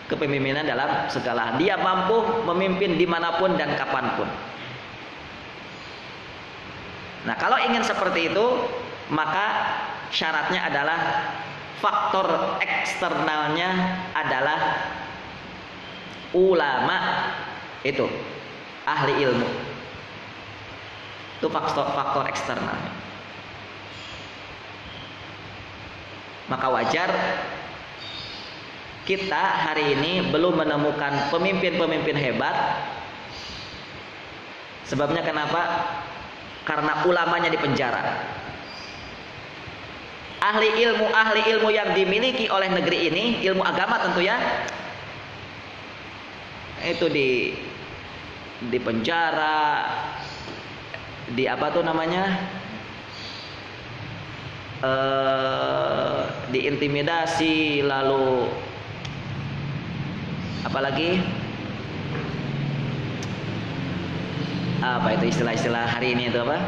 S1: Kepemimpinan dalam segala hal. Dia mampu memimpin dimanapun dan kapanpun. Nah, kalau ingin seperti itu, maka syaratnya adalah faktor eksternalnya adalah ulama, itu ahli ilmu. Itu faktor eksternalnya. Maka wajar kita hari ini belum menemukan pemimpin-pemimpin hebat. Sebabnya kenapa? Karena ulamanya dipenjara. Ahli ilmu yang dimiliki oleh negeri ini, ilmu agama tentu ya, itu di penjara, di apa tuh namanya, diintimidasi, lalu apalagi apa itu istilah-istilah hari ini itu apa,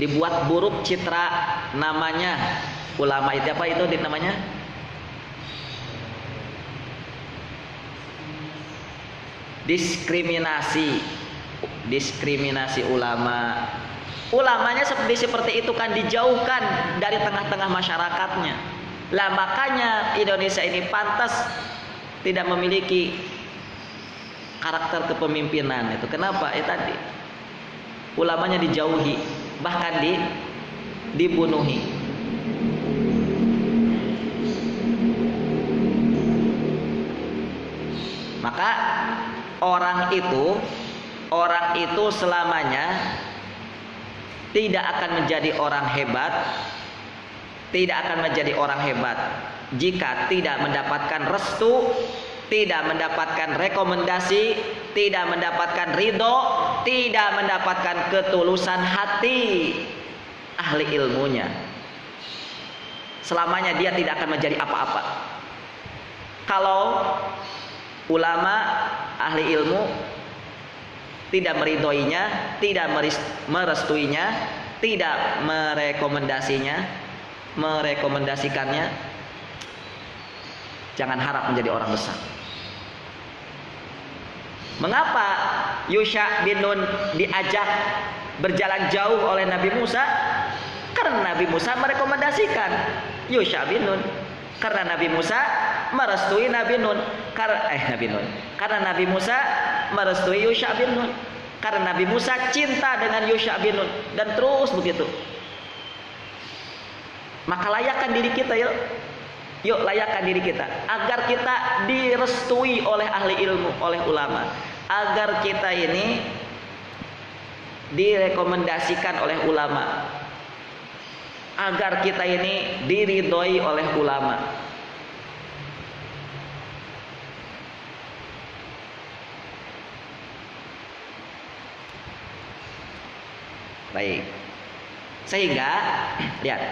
S1: dibuat buruk citra namanya ulama itu, apa itu namanya, diskriminasi ulamanya seperti itu kan, dijauhkan dari tengah-tengah masyarakatnya. Lah makanya Indonesia ini pantas tidak memiliki karakter kepemimpinan itu. Kenapa? Tadi ulamanya dijauhi, bahkan dibunuhi. Maka orang itu selamanya tidak akan menjadi orang hebat, jika tidak mendapatkan restu, tidak mendapatkan rekomendasi, tidak mendapatkan ridho, tidak mendapatkan ketulusan hati ahli ilmunya. Selamanya dia tidak akan menjadi apa-apa. Kalau ulama ahli ilmu tidak meridhoinya, tidak merestuinya, tidak merekomendasikannya, jangan harap menjadi orang besar. Mengapa Yusha bin Nun diajak berjalan jauh oleh Nabi Musa? Karena Nabi Musa merekomendasikan Yusha bin Nun. Karena Nabi Musa merestui Nabi Nun. Karena Nabi Musa merestui Yusha bin Nun. Karena Nabi Musa cinta dengan Yusha bin Nun, dan terus begitu. Maka layakkan diri kita yuk layakkan diri kita agar kita direstui oleh ahli ilmu, oleh ulama, agar kita ini direkomendasikan oleh ulama, agar kita ini diridhoi oleh ulama. Baik, sehingga lihat,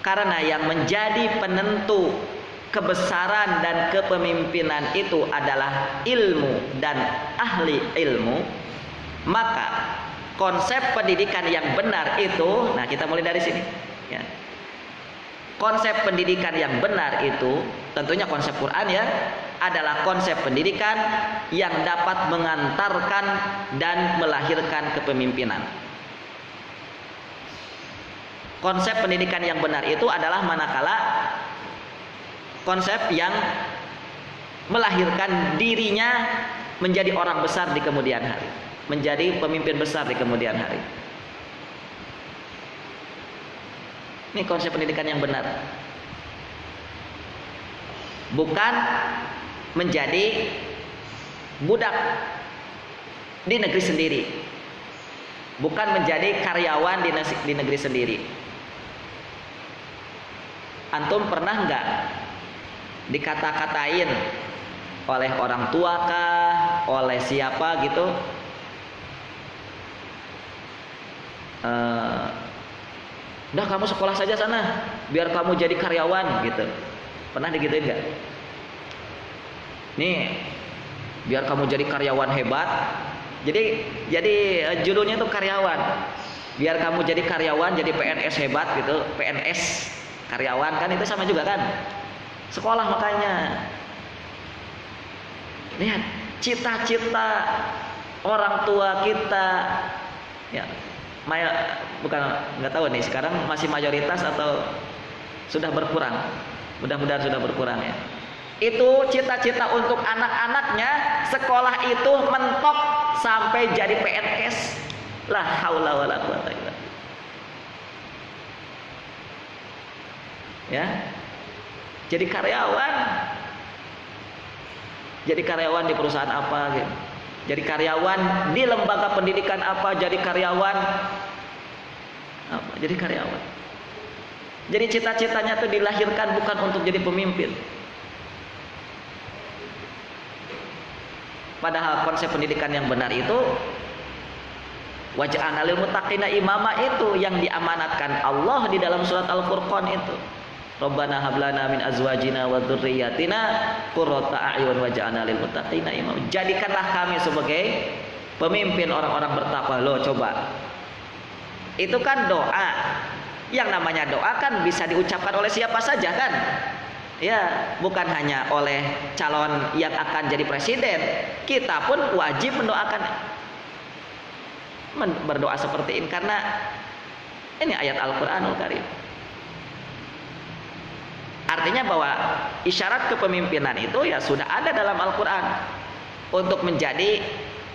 S1: karena yang menjadi penentu kebesaran dan kepemimpinan itu adalah ilmu dan ahli ilmu, maka konsep pendidikan yang benar itu, nah kita mulai dari sini ya. Konsep pendidikan yang benar itu tentunya konsep Quran ya, adalah konsep pendidikan yang dapat mengantarkan dan melahirkan kepemimpinan. Konsep pendidikan yang benar itu adalah manakala konsep yang melahirkan dirinya menjadi orang besar di kemudian hari, menjadi pemimpin besar di kemudian hari. Ini konsep pendidikan yang benar. Bukan menjadi budak di negeri sendiri. Bukan menjadi karyawan di negeri sendiri. Antum pernah nggak dikata-katain oleh orang tua kah, oleh siapa gitu, udah kamu sekolah saja sana, biar kamu jadi karyawan gitu. Pernah digituin nggak? Nih, biar kamu jadi karyawan hebat. Jadi judulnya itu karyawan. Biar kamu jadi karyawan, jadi PNS hebat gitu. PNS karyawan kan itu sama juga kan? Sekolah makanya. Lihat cita-cita orang tua kita, ya, bukan nggak tahu nih sekarang masih mayoritas atau sudah berkurang. Mudah-mudahan sudah berkurang ya. Itu cita-cita untuk anak-anaknya sekolah itu mentok sampai jadi PNS. La haula wala quwata illa billah. Ya. Jadi karyawan. Jadi karyawan di perusahaan apa gitu. Jadi karyawan di lembaga pendidikan apa, jadi karyawan apa? Jadi karyawan. Jadi cita-citanya itu dilahirkan bukan untuk jadi pemimpin. Padahal konsep pendidikan yang benar itu waj'alna lil muttaqina imama, itu yang diamanatkan Allah di dalam surat Al-Furqan itu. Rabbana hab lana min azwajina wa dzurriyyatina qurrata a'yun waj'alna lil muttaqina imama. Jadikanlah kami sebagai pemimpin orang-orang bertakwa. Loh coba. Itu kan doa. Yang namanya doa kan bisa diucapkan oleh siapa saja kan? Ya, bukan hanya oleh calon yang akan jadi presiden. Kita pun wajib mendoakan, berdoa seperti ini karena ini ayat Al-Qur'anul Karim. Artinya bahwa isyarat kepemimpinan itu ya sudah ada dalam Al-Qur'an untuk menjadi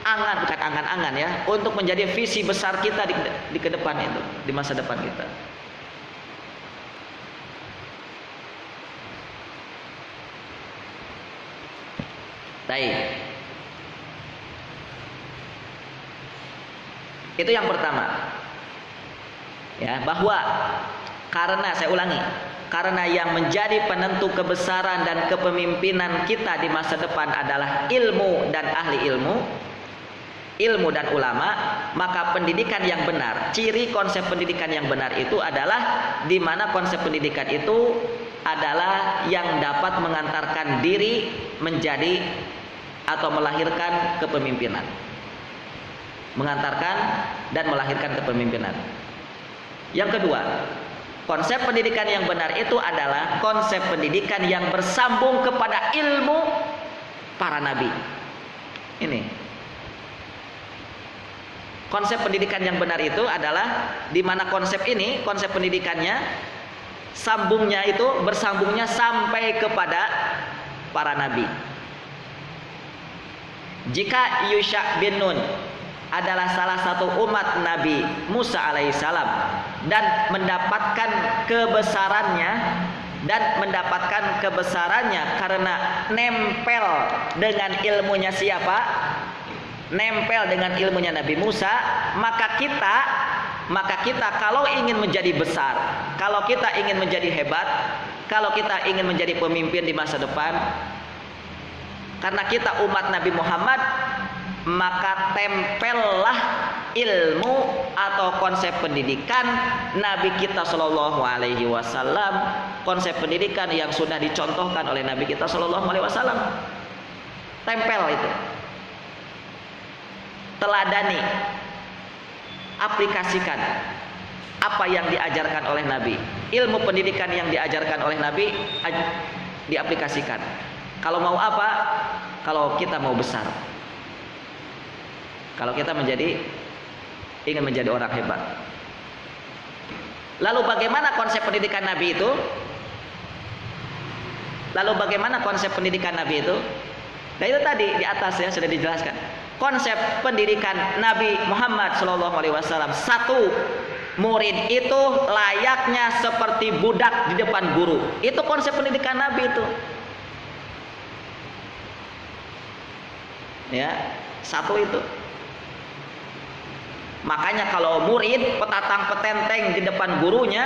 S1: angan, bukan angan-angan ya, untuk menjadi visi besar kita di ke depan itu, di masa depan kita. Baik. Itu yang pertama. Ya, bahwa karena saya ulangi, karena yang menjadi penentu kebesaran dan kepemimpinan kita di masa depan adalah ilmu dan ahli ilmu, ilmu dan ulama, maka pendidikan yang benar, ciri konsep pendidikan yang benar itu adalah di mana konsep pendidikan itu adalah yang dapat mengantarkan diri menjadi atau melahirkan kepemimpinan, mengantarkan dan melahirkan kepemimpinan. Yang kedua, konsep pendidikan yang benar itu adalah konsep pendidikan yang bersambung kepada ilmu para nabi. Ini konsep pendidikan yang benar itu adalah di mana konsep ini, konsep pendidikannya sambungnya itu bersambungnya sampai kepada para nabi. Jika Yusha bin Nun adalah salah satu umat Nabi Musa alaihissalam dan mendapatkan kebesarannya karena nempel dengan ilmunya siapa? Nempel dengan ilmunya Nabi Musa, maka kita kalau ingin menjadi besar, kalau kita ingin menjadi hebat, kalau kita ingin menjadi pemimpin di masa depan, karena kita umat Nabi Muhammad, maka tempellah ilmu atau konsep pendidikan Nabi kita Shallallahu Alaihi Wasallam, konsep pendidikan yang sudah dicontohkan oleh Nabi kita Shallallahu Alaihi Wasallam. Tempel itu, teladani, aplikasikan apa yang diajarkan oleh Nabi, ilmu pendidikan yang diajarkan oleh Nabi diaplikasikan. Kalau mau apa? Kalau kita mau besar, kalau kita ingin menjadi orang hebat. Lalu bagaimana konsep pendidikan Nabi itu? Nah itu tadi di atas ya sudah dijelaskan. Konsep pendidikan Nabi Muhammad SAW satu, Murid itu layaknya seperti budak di depan guru. Itu konsep pendidikan Nabi itu. Ya, satu itu. Makanya kalau murid petatang petenteng di depan gurunya,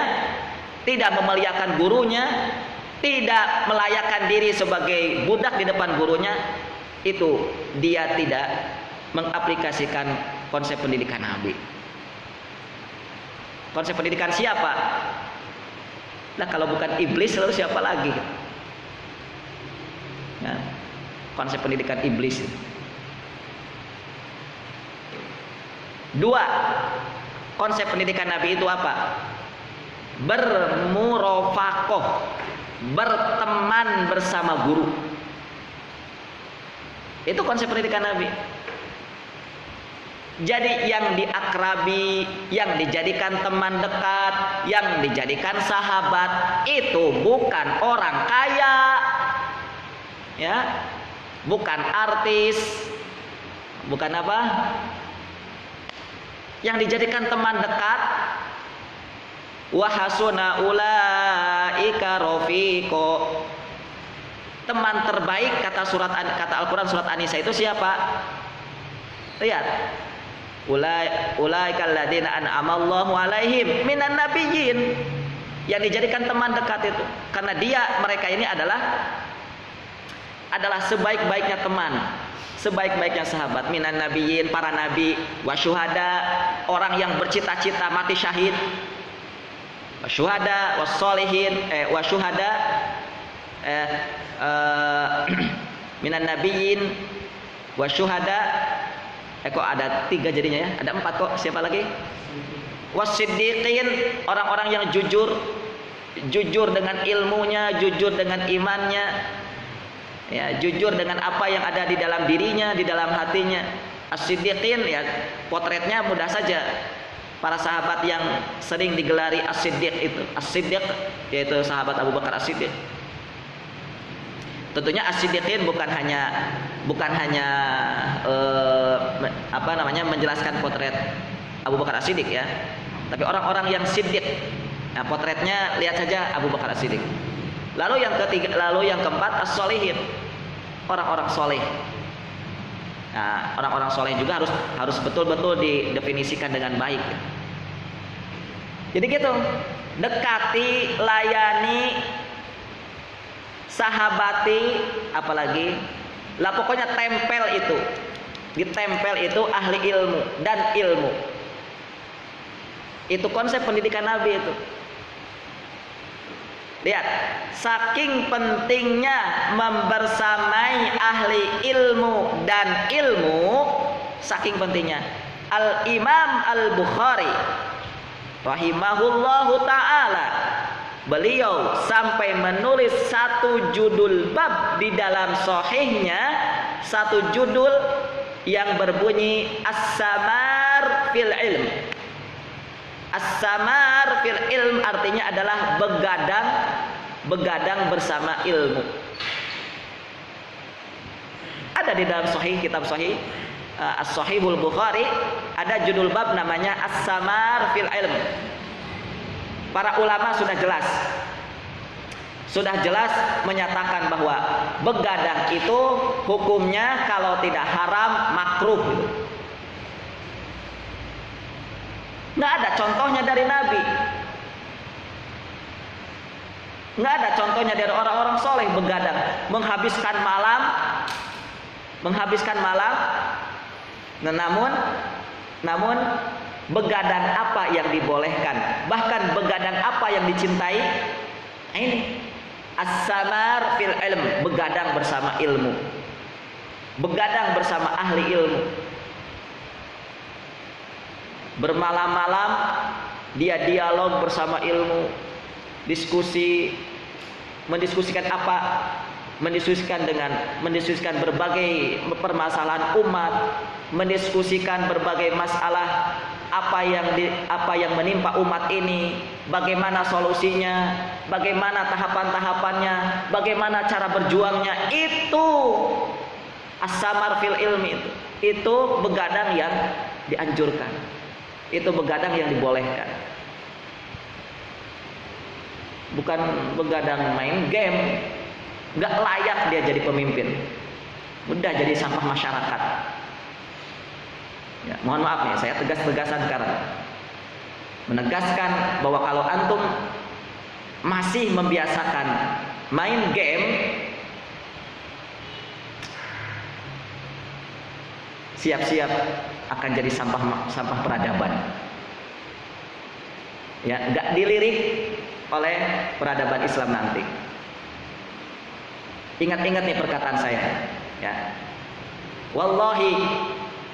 S1: tidak memuliakan gurunya, tidak melayakkan diri sebagai budak di depan gurunya, itu dia tidak mengaplikasikan konsep pendidikan Nabi. Konsep pendidikan siapa? Nah, kalau bukan iblis lalu siapa lagi? Nah, konsep pendidikan iblis. Dua, konsep pendidikan Nabi itu apa? Bermurofakoh, berteman bersama guru. Itu konsep pendidikan Nabi. Jadi yang diakrabi, yang dijadikan teman dekat, yang dijadikan sahabat, itu bukan orang kaya, ya, bukan artis, bukan apa? Yang dijadikan teman dekat, wahasuna ulaika rafiqo. Teman terbaik kata Al-Qur'an surat An-Nisa itu siapa? Lihat. Ulaikal ladzina an'amallahu alaihim minan nabiyyin. Yang dijadikan teman dekat itu karena mereka ini adalah sebaik-baiknya teman, sebaik-baiknya sahabat, minan nabiyyin, para nabi, wasyuhada, orang yang bercita-cita mati syahid, wasyuhada, wassolihin, wasyuhada, minan nabiyyin, wasyuhada. Kok ada 3 jadinya ya? Ada 4 kok. Siapa lagi? Wasiddiqin, orang-orang yang jujur dengan ilmunya, jujur dengan imannya, ya, jujur dengan apa yang ada di dalam dirinya, di dalam hatinya. As-siddiqin, ya, potretnya mudah saja. Para sahabat yang sering digelari as-siddiq itu. As-siddiq yaitu sahabat Abu Bakar As-Siddiq. Tentunya as-siddiqin bukan hanya menjelaskan potret Abu Bakar As-Siddiq, ya, tapi orang-orang yang siddiq. Nah, potretnya lihat saja Abu Bakar As-Siddiq. Lalu yang keempat as-solihin, orang-orang soleh. Nah, orang-orang soleh juga harus betul-betul didefinisikan dengan baik. Jadi gitu, dekati, layani, sahabati, apalagi lah, pokoknya ditempel itu ahli ilmu dan ilmu. Itu konsep pendidikan Nabi itu. Lihat, saking pentingnya membersamai ahli ilmu dan ilmu, saking pentingnya Al-Imam Al-Bukhari rahimahullahu ta'ala, beliau sampai menulis satu judul bab di dalam sahihnya, satu judul yang berbunyi As-Samar fil Ilm. As-Samar fil Ilm artinya adalah begadang bersama ilmu. Ada di dalam kitab sahih As-Sahihul Bukhari, ada judul bab namanya As-Samar fil Ilm. Para ulama sudah jelas menyatakan bahwa begadang itu hukumnya kalau tidak haram makruh. Nggak ada contohnya dari Nabi, nggak ada contohnya dari orang-orang soleh begadang, menghabiskan malam. Nah, namun begadang apa yang dibolehkan, bahkan begadang apa yang dicintai? Ini as-samar fil ilm, begadang bersama ilmu, begadang bersama ahli ilmu. Bermalam-malam dia dialog bersama ilmu, mendiskusikan apa? Mendiskusikan berbagai permasalahan umat, mendiskusikan berbagai masalah apa yang menimpa umat ini, bagaimana solusinya, bagaimana tahapan-tahapannya, bagaimana cara berjuangnya. Itu as-samar fil ilmi, itu begadang yang dianjurkan, itu begadang yang dibolehkan. bukan begadang main game. Nggak layak dia jadi pemimpin. Udah jadi sampah masyarakat. Ya, mohon maaf nih, saya tegas-tegasan sekarang. Menegaskan bahwa kalau antum masih membiasakan main game, siap-siap akan jadi sampah peradaban. Ya, nggak dilirik oleh peradaban Islam nanti. Ingat-ingat nih perkataan saya, ya. Wallahi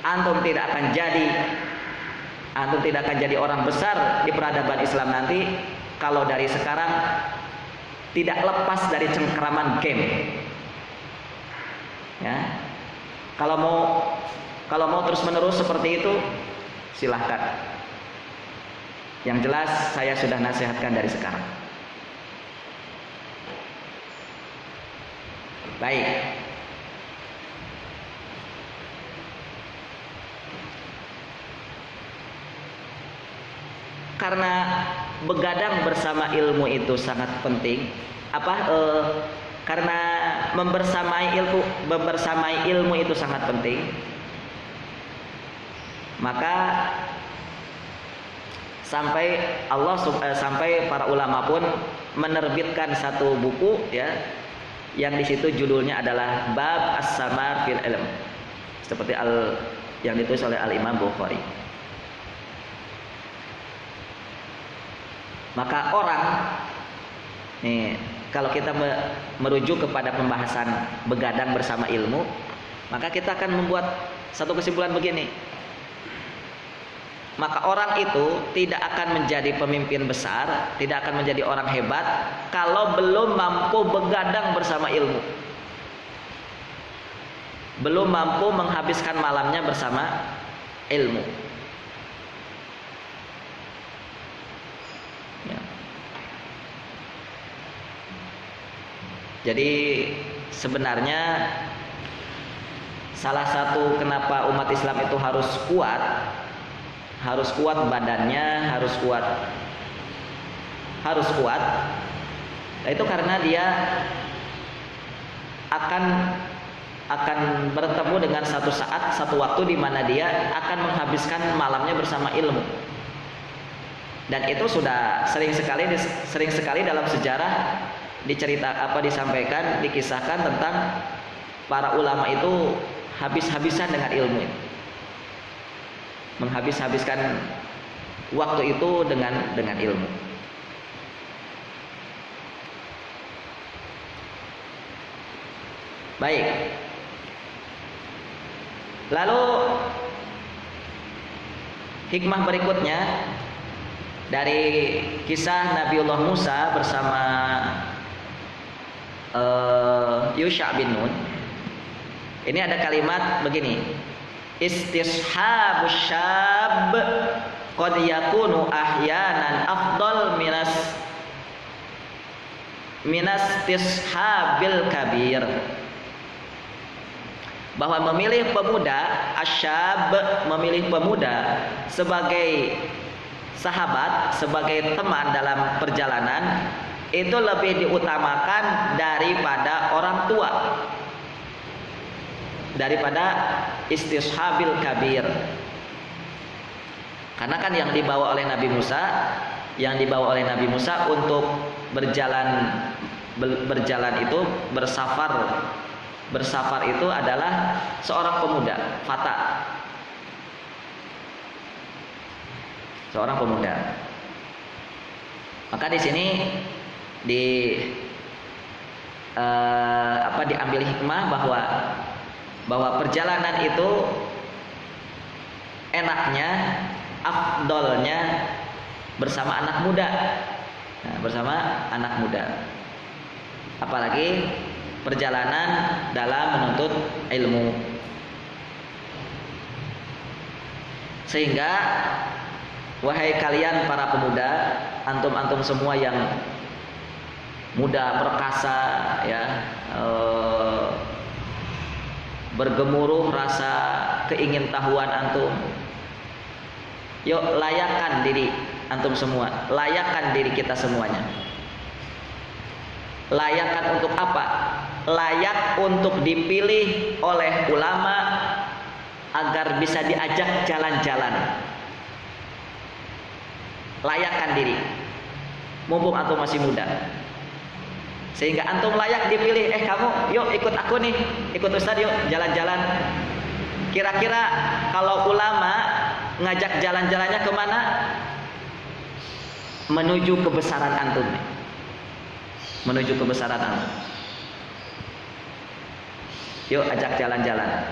S1: antum tidak akan jadi orang besar di peradaban Islam nanti kalau dari sekarang tidak lepas dari cengkeraman game. Ya. Kalau mau terus-menerus seperti itu, silahkan. Yang jelas saya sudah nasihatkan dari sekarang. Baik. Karena begadang bersama ilmu itu sangat penting. Karena membersamai ilmu itu sangat penting. Maka sampai para ulama pun menerbitkan satu buku, ya, yang di situ judulnya adalah Bab As-Samar fil Ilm, seperti yang ditulis oleh Al-Imam Bukhari. Maka orang nih, kalau kita merujuk kepada pembahasan begadang bersama ilmu, maka kita akan membuat satu kesimpulan begini. Maka orang itu tidak akan menjadi pemimpin besar, tidak akan menjadi orang hebat kalau belum mampu begadang bersama ilmu, belum mampu menghabiskan malamnya bersama ilmu. Ya. Jadi sebenarnya salah satu kenapa umat Islam itu harus kuat badannya, harus kuat. Nah, itu karena dia akan bertemu dengan satu saat, satu waktu di mana dia akan menghabiskan malamnya bersama ilmu. Dan itu sudah sering sekali dalam sejarah disampaikan, dikisahkan tentang para ulama itu habis-habisan dengan ilmu itu. Menghabiskan waktu itu dengan ilmu. Baik. Lalu hikmah berikutnya dari kisah Nabiullah Musa bersama Yusha bin Nun. Ini ada kalimat begini. Istishabus syab qad yakunu ahyanan afdal minas tishabil kabir. Bahwa memilih pemuda sebagai sahabat, sebagai teman dalam perjalanan itu lebih diutamakan daripada orang tua, daripada istishabil kabir. Karena kan yang dibawa oleh Nabi Musa untuk berjalan itu bersafar itu adalah seorang pemuda, seorang pemuda. Maka di sini diambil hikmah bahwa perjalanan itu enaknya, afdolnya bersama anak muda. Nah, bersama anak muda. Apalagi perjalanan dalam menuntut ilmu. Sehingga wahai kalian para pemuda, antum semua yang muda perkasa, ya, bergemuruh rasa keingintahuan antum. Yuk layakkan diri antum semua, layakkan diri kita semuanya. Layakan untuk apa? Layak untuk dipilih oleh ulama agar bisa diajak jalan-jalan. Layakkan diri, mumpung antum masih muda, sehingga antum layak dipilih. Kamu, yuk ikut aku nih, ikut Ustaz yuk jalan-jalan. Kira-kira kalau ulama ngajak jalan-jalannya kemana? Menuju kebesaran antum, menuju kebesaran antum. Yuk ajak jalan-jalan.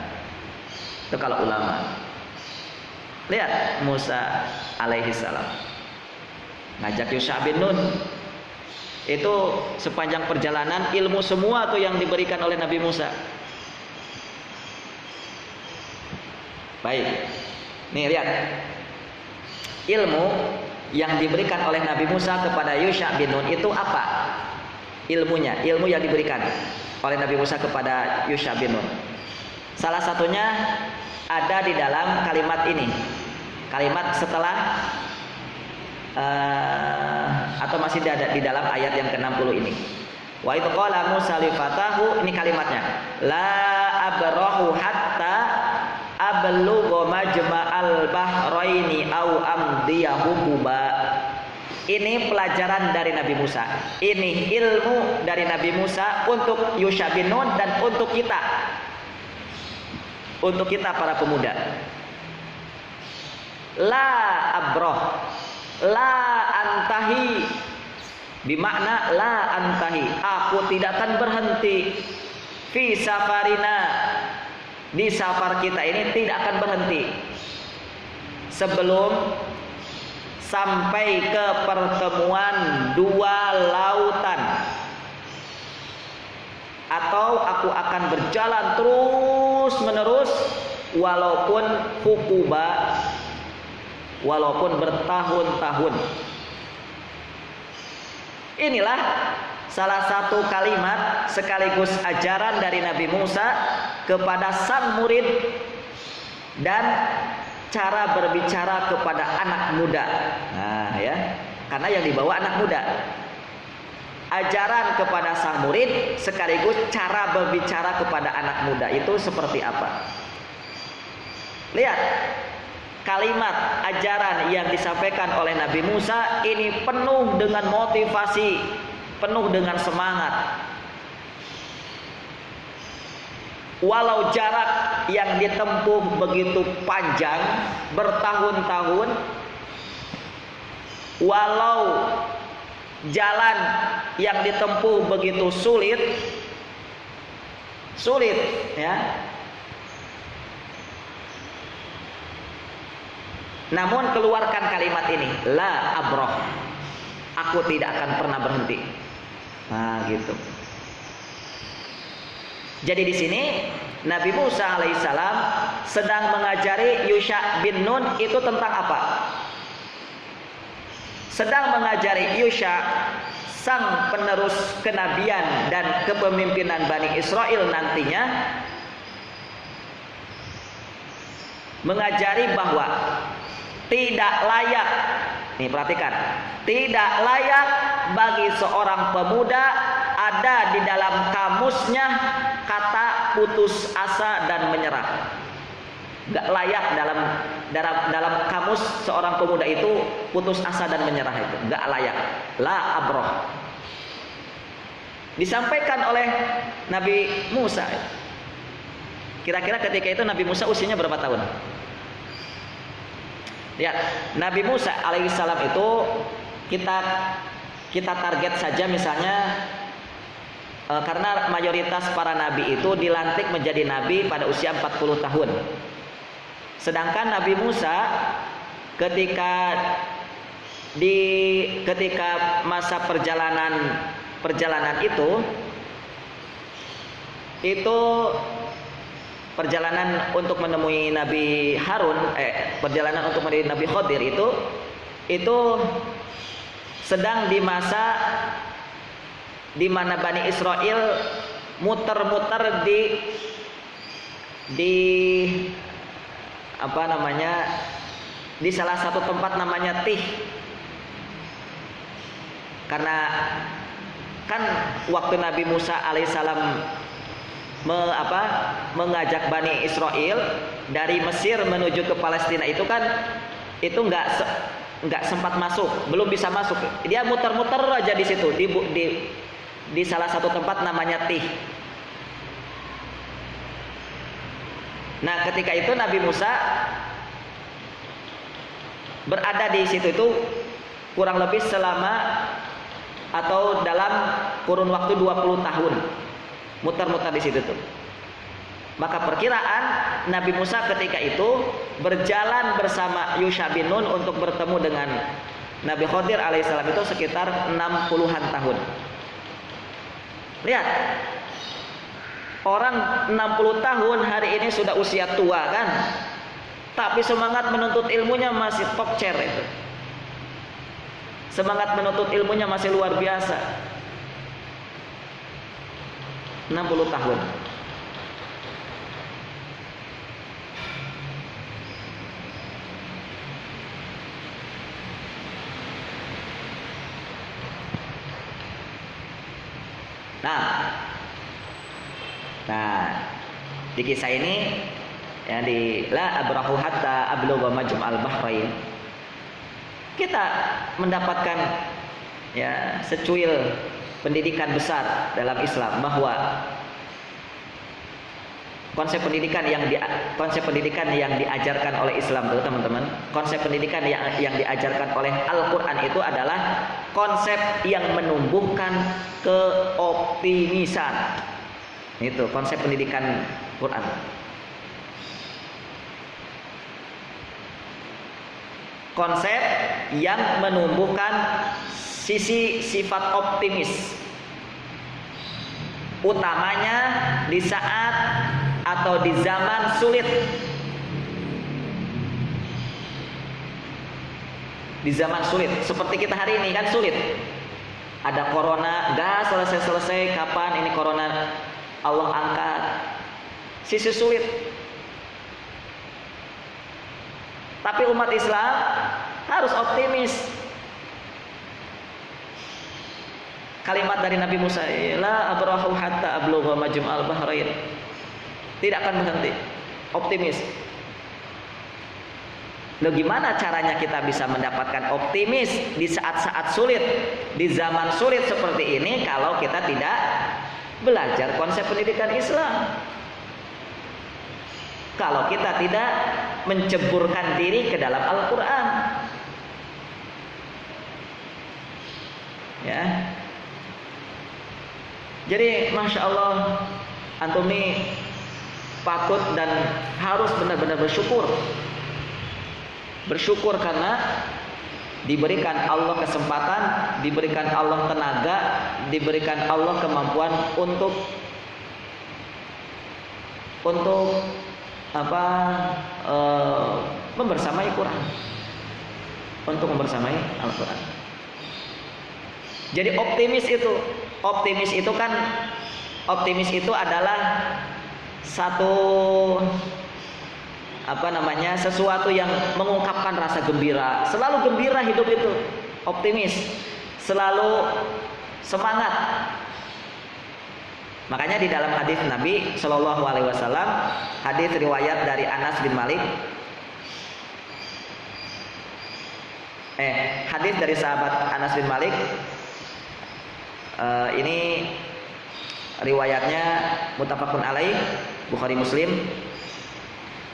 S1: Itu kalau ulama. Lihat Musa alaihi salam ngajak Yusha bin Nun. Itu sepanjang perjalanan ilmu semua tuh yang diberikan oleh Nabi Musa. Baik, nih lihat ilmu yang diberikan oleh Nabi Musa kepada Yusha bin Nun itu apa? Ilmunya, ilmu yang diberikan oleh Nabi Musa kepada Yusha bin Nun. Salah satunya ada di dalam kalimat ini, kalimat setelah atau masih di dalam ayat yang ke-60 ini. Wa idz qala Musa li fatahu, ini kalimatnya, la abrahu hatta ablugha majma'al bahraini au amdiya hukuba. Ini pelajaran dari Nabi Musa, ini ilmu dari Nabi Musa untuk Yusha bin Nun dan untuk kita para pemuda. La abroh, la antahi, bimakna la antahi, aku tidak akan berhenti. Fi safarina, di safar kita ini tidak akan berhenti sebelum sampai ke pertemuan dua lautan, atau aku akan berjalan terus menerus walaupun hukuba, walaupun bertahun-tahun. Inilah salah satu kalimat sekaligus ajaran dari Nabi Musa kepada sang murid dan cara berbicara kepada anak muda. Nah ya, karena yang dibawa anak muda. Ajaran kepada sang murid sekaligus cara berbicara kepada anak muda itu seperti apa? Lihat, kalimat ajaran yang disampaikan oleh Nabi Musa ini penuh dengan motivasi, penuh dengan semangat. Walau jarak yang ditempuh begitu panjang, bertahun-tahun, walau jalan yang ditempuh begitu sulit ya, namun keluarkan kalimat ini, la abroh, aku tidak akan pernah berhenti. Nah gitu. Jadi di sini Nabi Musa alaihissalam sedang mengajari Yusha bin Nun itu tentang apa? Sedang mengajari Yusha, sang penerus kenabian dan kepemimpinan Bani Israel nantinya, mengajari bahwa tidak layak, nih perhatikan, tidak layak bagi seorang pemuda ada di dalam kamusnya kata putus asa dan menyerah. Gak layak dalam kamus seorang pemuda itu putus asa dan menyerah, itu gak layak. La abroh. Disampaikan oleh Nabi Musa. Kira-kira ketika itu Nabi Musa usianya berapa tahun? Lihat, Nabi Musa alaihissalam itu kita target saja misalnya, karena mayoritas para nabi itu dilantik menjadi nabi pada usia 40 tahun. Sedangkan Nabi Musa ketika masa perjalanan itu perjalanan untuk menemui Nabi Harun, perjalanan untuk menemui Nabi Khidir itu sedang di masa di mana Bani Israel muter-muter di apa namanya, di salah satu tempat namanya Tih, karena kan waktu Nabi Musa alaihissalam mengajak Bani Israel dari Mesir menuju ke Palestina itu kan itu nggak sempat masuk, belum bisa masuk. Dia muter-muter aja di situ di salah satu tempat namanya Tih. Nah, ketika itu Nabi Musa berada di situ itu kurang lebih selama atau dalam kurun waktu 20 tahun. Muter-muter di situ tuh. Maka perkiraan Nabi Musa ketika itu berjalan bersama Yusha bin Nun untuk bertemu dengan Nabi Khidir alaihissalam itu sekitar 60-an tahun. Lihat, orang 60 tahun hari ini sudah usia tua kan, tapi semangat menuntut ilmunya masih top chair itu. Semangat menuntut ilmunya masih luar biasa. 60 tahun. Nah, di kisah ini ya di la abrahu hatta ablugha majma'al bahrain, kita mendapatkan ya secuil pendidikan besar dalam Islam, bahwa konsep pendidikan yang diajarkan oleh Islam tuh teman-teman, konsep pendidikan yang diajarkan oleh Al-Qur'an itu adalah konsep yang menumbuhkan keoptimisan. Itu konsep pendidikan Quran. Konsep yang menumbuhkan sisi sifat optimis, utamanya di saat atau di zaman sulit. Di zaman sulit seperti kita hari ini kan sulit. Ada corona, gak selesai-selesai, kapan ini corona Allah angkat. Sisi sulit. Tapi umat Islam harus optimis. Kalimat dari Nabi Musa, la abrahu hatta ablugha majma'al bahrain. Tidak akan berhenti. Optimis. Loh, gimana caranya kita bisa mendapatkan optimis di saat-saat sulit, di zaman sulit seperti ini, kalau kita tidak belajar konsep pendidikan Islam? Kalau kita tidak menceburkan diri ke dalam Al-Quran, ya. Jadi Masya Allah, antum nih patut dan harus benar-benar bersyukur. Bersyukur karena diberikan Allah kesempatan, diberikan Allah tenaga, diberikan Allah kemampuan untuk membersamai Quran, untuk membersamai Al-Quran. Jadi optimis itu adalah satu sesuatu yang mengungkapkan rasa gembira. Selalu gembira hidup itu, optimis, selalu semangat. Makanya di dalam hadis Nabi Shallallahu Alaihi Wasallam, hadis riwayat dari Anas bin Malik, hadis dari sahabat Anas bin Malik, ini riwayatnya muttafaqun alaih, Bukhari Muslim,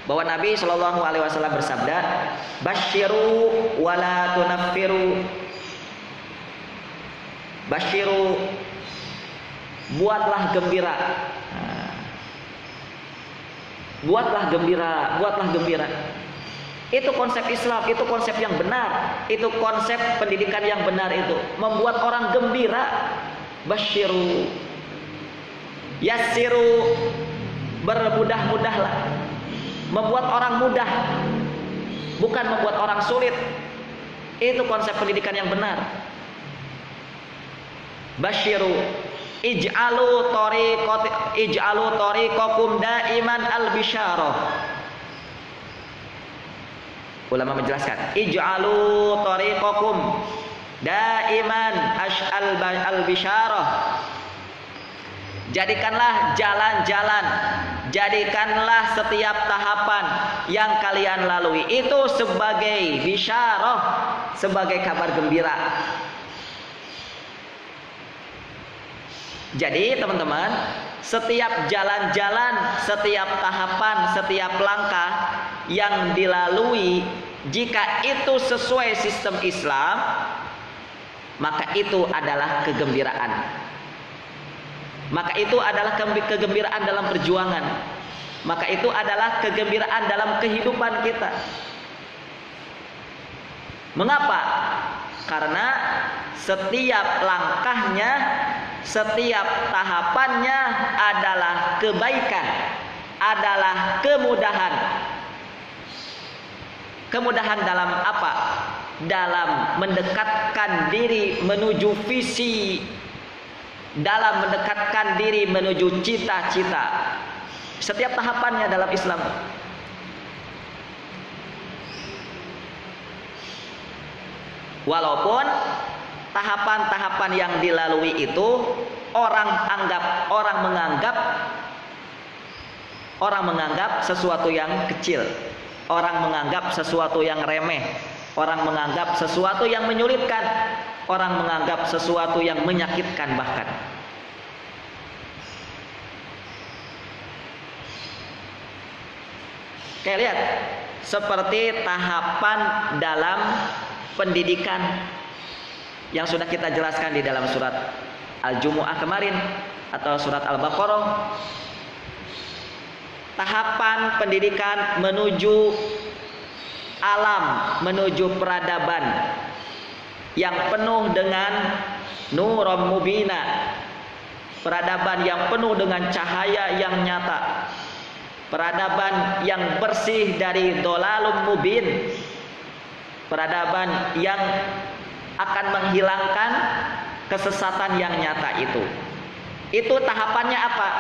S1: bahwa Nabi Shallallahu Alaihi Wasallam bersabda, basyiru wala tunaffiru, basyiru, buatlah gembira, buatlah gembira. Itu konsep Islam, itu konsep yang benar, itu konsep pendidikan yang benar, itu membuat orang gembira. Basyiru, yassiru, bermudah-mudahlah, membuat orang mudah, bukan membuat orang sulit. Itu konsep pendidikan yang benar. Basyiru, ij'alu tariqakum daiman al-bisyarah. Ulama menjelaskan, ij'alu tariqakum daiman al-bisyarah. Jadikanlah jalan-jalan, jadikanlah setiap tahapan yang kalian lalui itu sebagai bisyarah, sebagai kabar gembira. Jadi teman-teman, setiap jalan-jalan, setiap tahapan, setiap langkah yang dilalui, jika itu sesuai sistem Islam, maka itu adalah kegembiraan. Maka itu adalah kegembiraan dalam perjuangan. Maka itu adalah kegembiraan dalam kehidupan kita. Mengapa? Karena setiap langkahnya, setiap tahapannya adalah kebaikan, adalah kemudahan. Kemudahan dalam apa? Dalam mendekatkan diri menuju visi, dalam mendekatkan diri menuju cita-cita. Setiap tahapannya dalam Islam. Walaupun tahapan-tahapan yang dilalui itu orang menganggap sesuatu yang kecil, orang menganggap sesuatu yang remeh, orang menganggap sesuatu yang menyulitkan, orang menganggap sesuatu yang menyakitkan bahkan. Kayak lihat, seperti tahapan dalam pendidikan yang sudah kita jelaskan di dalam surat Al-Jumu'ah kemarin atau surat Al-Baqarah. Tahapan pendidikan menuju alam, menuju peradaban yang penuh dengan nurum mubina, peradaban yang penuh dengan cahaya yang nyata, peradaban yang bersih dari dolalum mubin, peradaban yang akan menghilangkan kesesatan yang nyata itu. Itu tahapannya apa?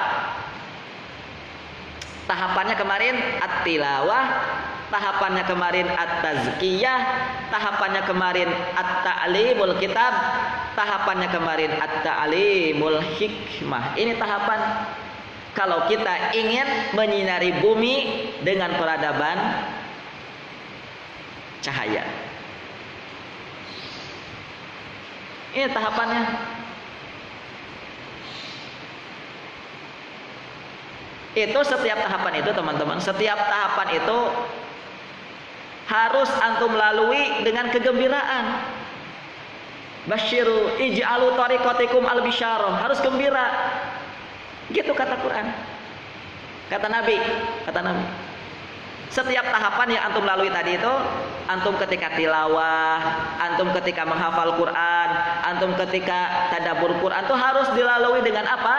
S1: Tahapannya kemarin at-tilawah, tahapannya kemarin at-tazkiyah, tahapannya kemarin at-ta'limul kitab, tahapannya kemarin at-ta'limul hikmah. Ini tahapan kalau kita ingin menyinari bumi dengan peradaban cahaya. Ini tahapannya. Itu setiap tahapan itu teman-teman, setiap tahapan itu harus antum lalui dengan kegembiraan. Basyiru ij'alu tariqatikum al-bisyarah, harus gembira. Gitu kata Quran. Kata Nabi. Setiap tahapan yang antum lalui tadi itu, antum ketika tilawah, antum ketika menghafal Quran, antum ketika tadabbur Quran itu harus dilalui dengan apa?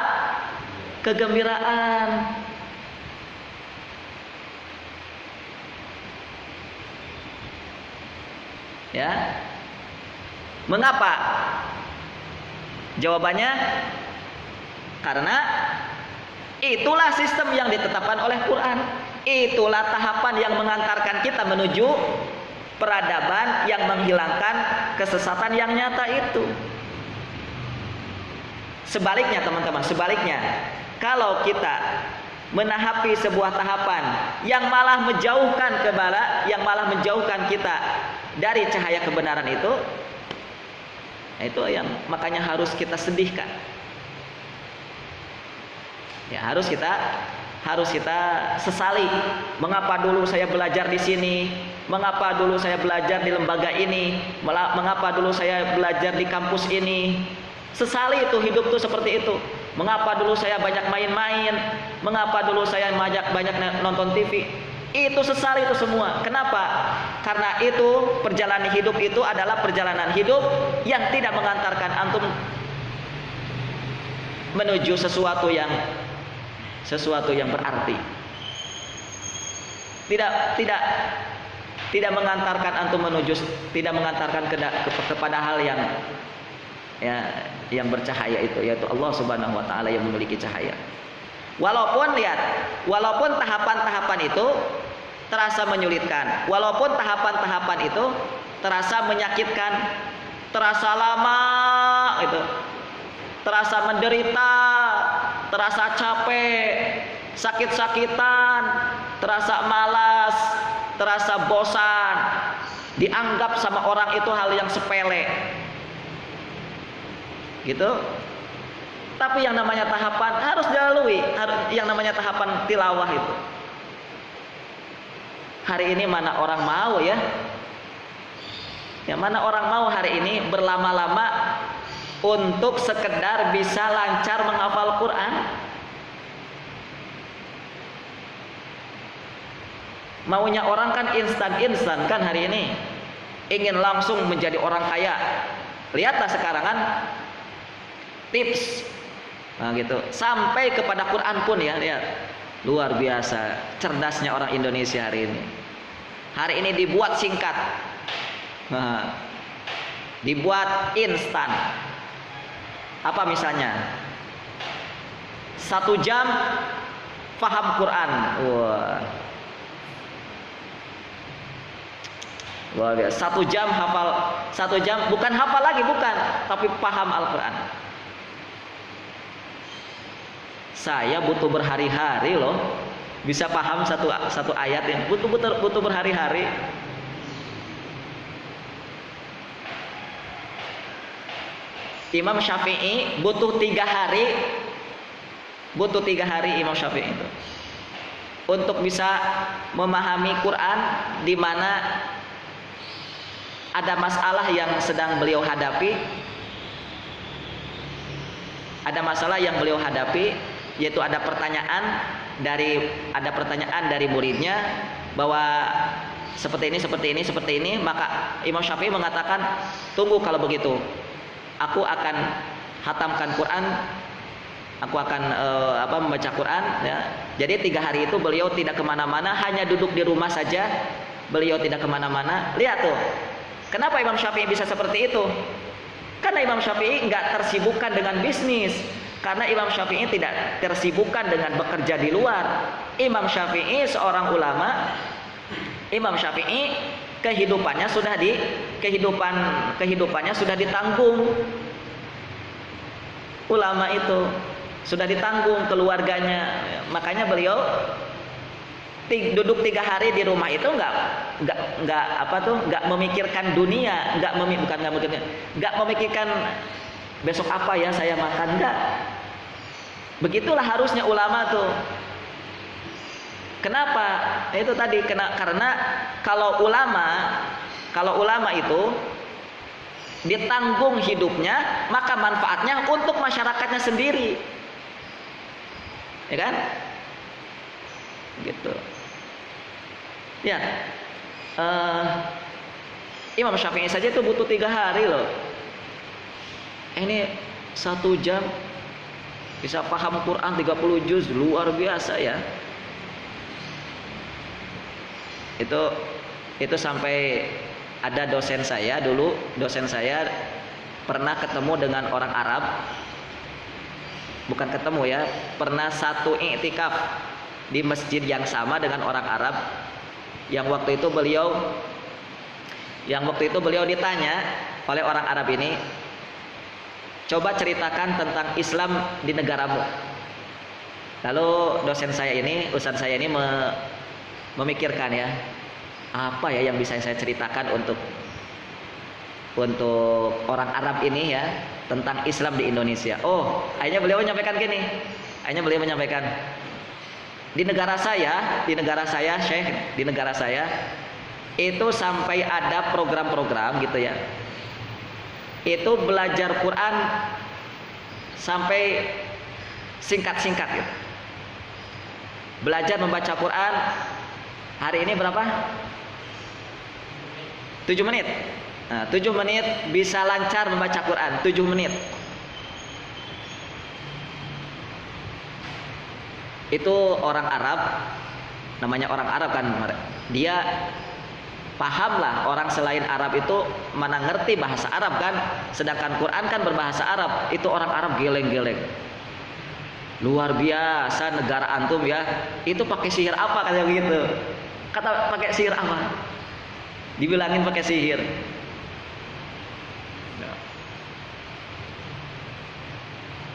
S1: Kegembiraan. Ya. Mengapa? Jawabannya karena itulah sistem yang ditetapkan oleh Quran. Itulah tahapan yang mengantarkan kita menuju peradaban yang menghilangkan kesesatan yang nyata itu. Sebaliknya teman-teman, sebaliknya, kalau kita menahapi sebuah tahapan yang malah menjauhkan kita dari cahaya kebenaran itu yang makanya harus kita sedihkan. Ya, harus kita sesali. Mengapa dulu saya belajar di sini? Mengapa dulu saya belajar di lembaga ini? Mengapa dulu saya belajar di kampus ini? Sesali itu, hidup tuh seperti itu. Mengapa dulu saya banyak main-main? Mengapa dulu saya banyak nonton TV? Itu sesali itu semua. Kenapa? Karena itu perjalanan hidup itu adalah perjalanan hidup yang tidak mengantarkan antum menuju sesuatu yang berarti. Tidak mengantarkan antum kepada hal yang bercahaya itu, yaitu Allah Subhanahu wa taala yang memiliki cahaya. Walaupun tahapan-tahapan itu terasa menyulitkan, walaupun tahapan-tahapan itu terasa menyakitkan, terasa lama gitu. Terasa menderita, terasa capek, sakit-sakitan, terasa malas, terasa bosan, dianggap sama orang itu hal yang sepele gitu. Tapi yang namanya tahapan harus dilalui, yang namanya tahapan tilawah itu. Hari ini mana orang mau ya? Ya mana orang mau hari ini berlama-lama untuk sekedar bisa lancar menghafal Quran? Maunya orang kan instan-instan kan hari ini. Ingin langsung menjadi orang kaya. Lihatlah sekarang kan tips. Nah gitu. Sampai kepada Quran pun ya, lihat. Luar biasa cerdasnya orang Indonesia hari ini. Hari ini dibuat singkat. Nah, dibuat instan. Apa misalnya? 1 jam paham Quran. Wah. Luar biasa. 1 jam hafal, 1 jam bukan hafal lagi, bukan, tapi paham Al-Quran. Saya butuh berhari-hari loh bisa paham satu ayat yang butuh berhari-hari. Imam Syafi'i butuh 3 hari, Imam Syafi'i itu untuk bisa memahami Quran di mana ada masalah yang sedang beliau hadapi, yaitu ada pertanyaan dari muridnya bahwa seperti ini, maka Imam Syafi'i mengatakan, tunggu kalau begitu, aku akan hatamkan Quran, aku akan membaca Quran ya. Jadi 3 hari itu beliau tidak kemana-mana, hanya duduk di rumah saja, beliau tidak kemana-mana. Lihat tuh, kenapa Imam Syafi'i bisa seperti itu? Karena Imam Syafi'i nggak tersibukkan dengan bisnis, karena Imam Syafi'i tidak tersibukkan dengan bekerja di luar. Imam Syafi'i seorang ulama, Imam Syafi'i kehidupannya sudah ditanggung. Ulama itu sudah ditanggung keluarganya, makanya beliau duduk 3 hari di rumah itu nggak memikirkan dunia, nggak memikirkan besok apa ya saya makan, enggak. Begitulah harusnya ulama tuh. Kenapa? Itu tadi karena kalau ulama itu ditanggung hidupnya, maka manfaatnya untuk masyarakatnya sendiri. Ya kan? Gitu. Ya. Imam Syafi'i saja itu butuh 3 hari loh. Ini 1 jam bisa paham Quran 30 juz, luar biasa ya. Itu sampai ada dosen saya pernah ketemu dengan orang Arab. Bukan ketemu ya, pernah satu iktikaf di masjid yang sama dengan orang Arab. Yang waktu itu beliau ditanya oleh orang Arab ini, coba ceritakan tentang Islam di negaramu. Lalu ustaz saya ini memikirkan ya, apa ya yang bisa saya ceritakan untuk orang Arab ini ya tentang Islam di Indonesia. Oh, akhirnya beliau menyampaikan gini. Di negara saya, Syekh, di negara saya itu sampai ada program-program gitu ya. Itu belajar Quran sampai singkat-singkat gitu. Belajar membaca Quran hari ini berapa? 7 menit. Nah, 7 menit bisa lancar membaca Quran, 7 menit. Itu orang Arab, namanya orang Arab kan, dia paham lah, orang selain Arab itu mana ngerti bahasa Arab kan, sedangkan Quran kan berbahasa Arab. Itu orang Arab geleng-geleng, luar biasa negara antum ya, itu pakai sihir apa kayak begitu, kata pakai sihir apa, dibilangin pakai sihir.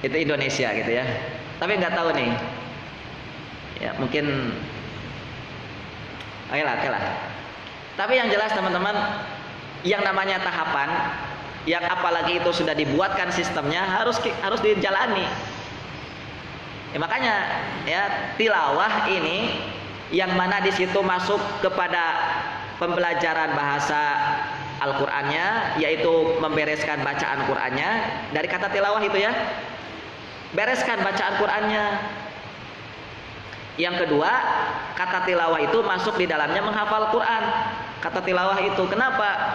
S1: Itu Indonesia gitu ya. Tapi nggak tahu nih. Ya mungkin oke lah. Tapi yang jelas teman-teman, yang namanya tahapan, yang apalagi itu sudah dibuatkan sistemnya harus dijalani. Ya, makanya ya tilawah ini yang mana di situ masuk kepada pembelajaran bahasa Al-Qur'annya, yaitu membereskan bacaan Qur'annya dari kata tilawah itu ya. Bereskan bacaan Qur'annya. Yang kedua, kata tilawah itu masuk di dalamnya menghafal Quran. Kata tilawah itu kenapa?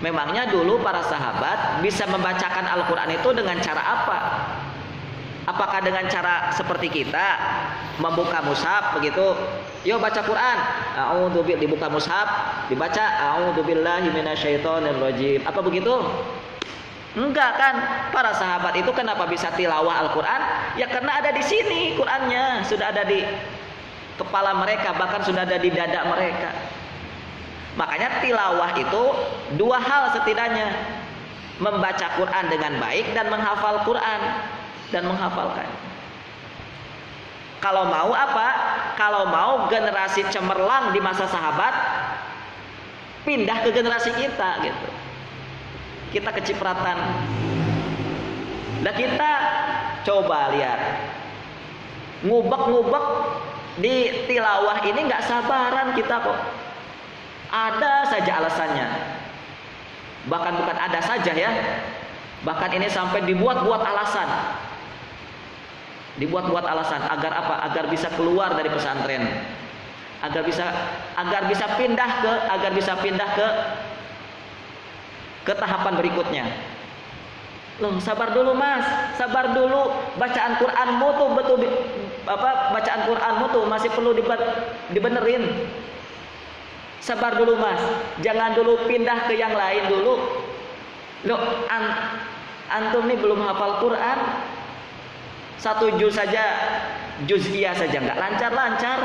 S1: Memangnya dulu para sahabat bisa membacakan Al-Quran itu dengan cara apa? Apakah dengan cara seperti kita membuka mushaf begitu? Yo baca Quran. A'udzubillahi, dibuka mushaf, dibaca a'udzubillahi minasyaitonirrajim. Apa begitu? Enggak kan? Para sahabat itu kenapa bisa tilawah Al-Quran? Ya karena ada di sini Qurannya, sudah ada di kepala mereka, bahkan sudah ada di dada mereka. Makanya tilawah itu dua hal setidaknya, membaca Quran dengan baik dan menghafal Quran dan menghafalkan. Kalau mau apa? Kalau mau generasi cemerlang di masa sahabat pindah ke generasi kita gitu. Kita kecipratan. Nah kita coba lihat, ngubek-ngubek di tilawah ini nggak sabaran kita kok. Ada saja alasannya. Bahkan bukan ada saja ya. Bahkan ini sampai dibuat-buat alasan. Dibuat-buat alasan agar apa? Agar bisa keluar dari pesantren. Agar bisa pindah ke tahapan berikutnya. Loh, sabar dulu Mas, sabar dulu. Bacaan Qur'anmu tuh bacaan Qur'anmu tuh masih perlu dibenerin. Sabar dulu Mas, jangan dulu pindah ke yang lain dulu. Loh, antum nih belum hafal Quran. Satu juz saja, juz'iyah saja nggak lancar-lancar.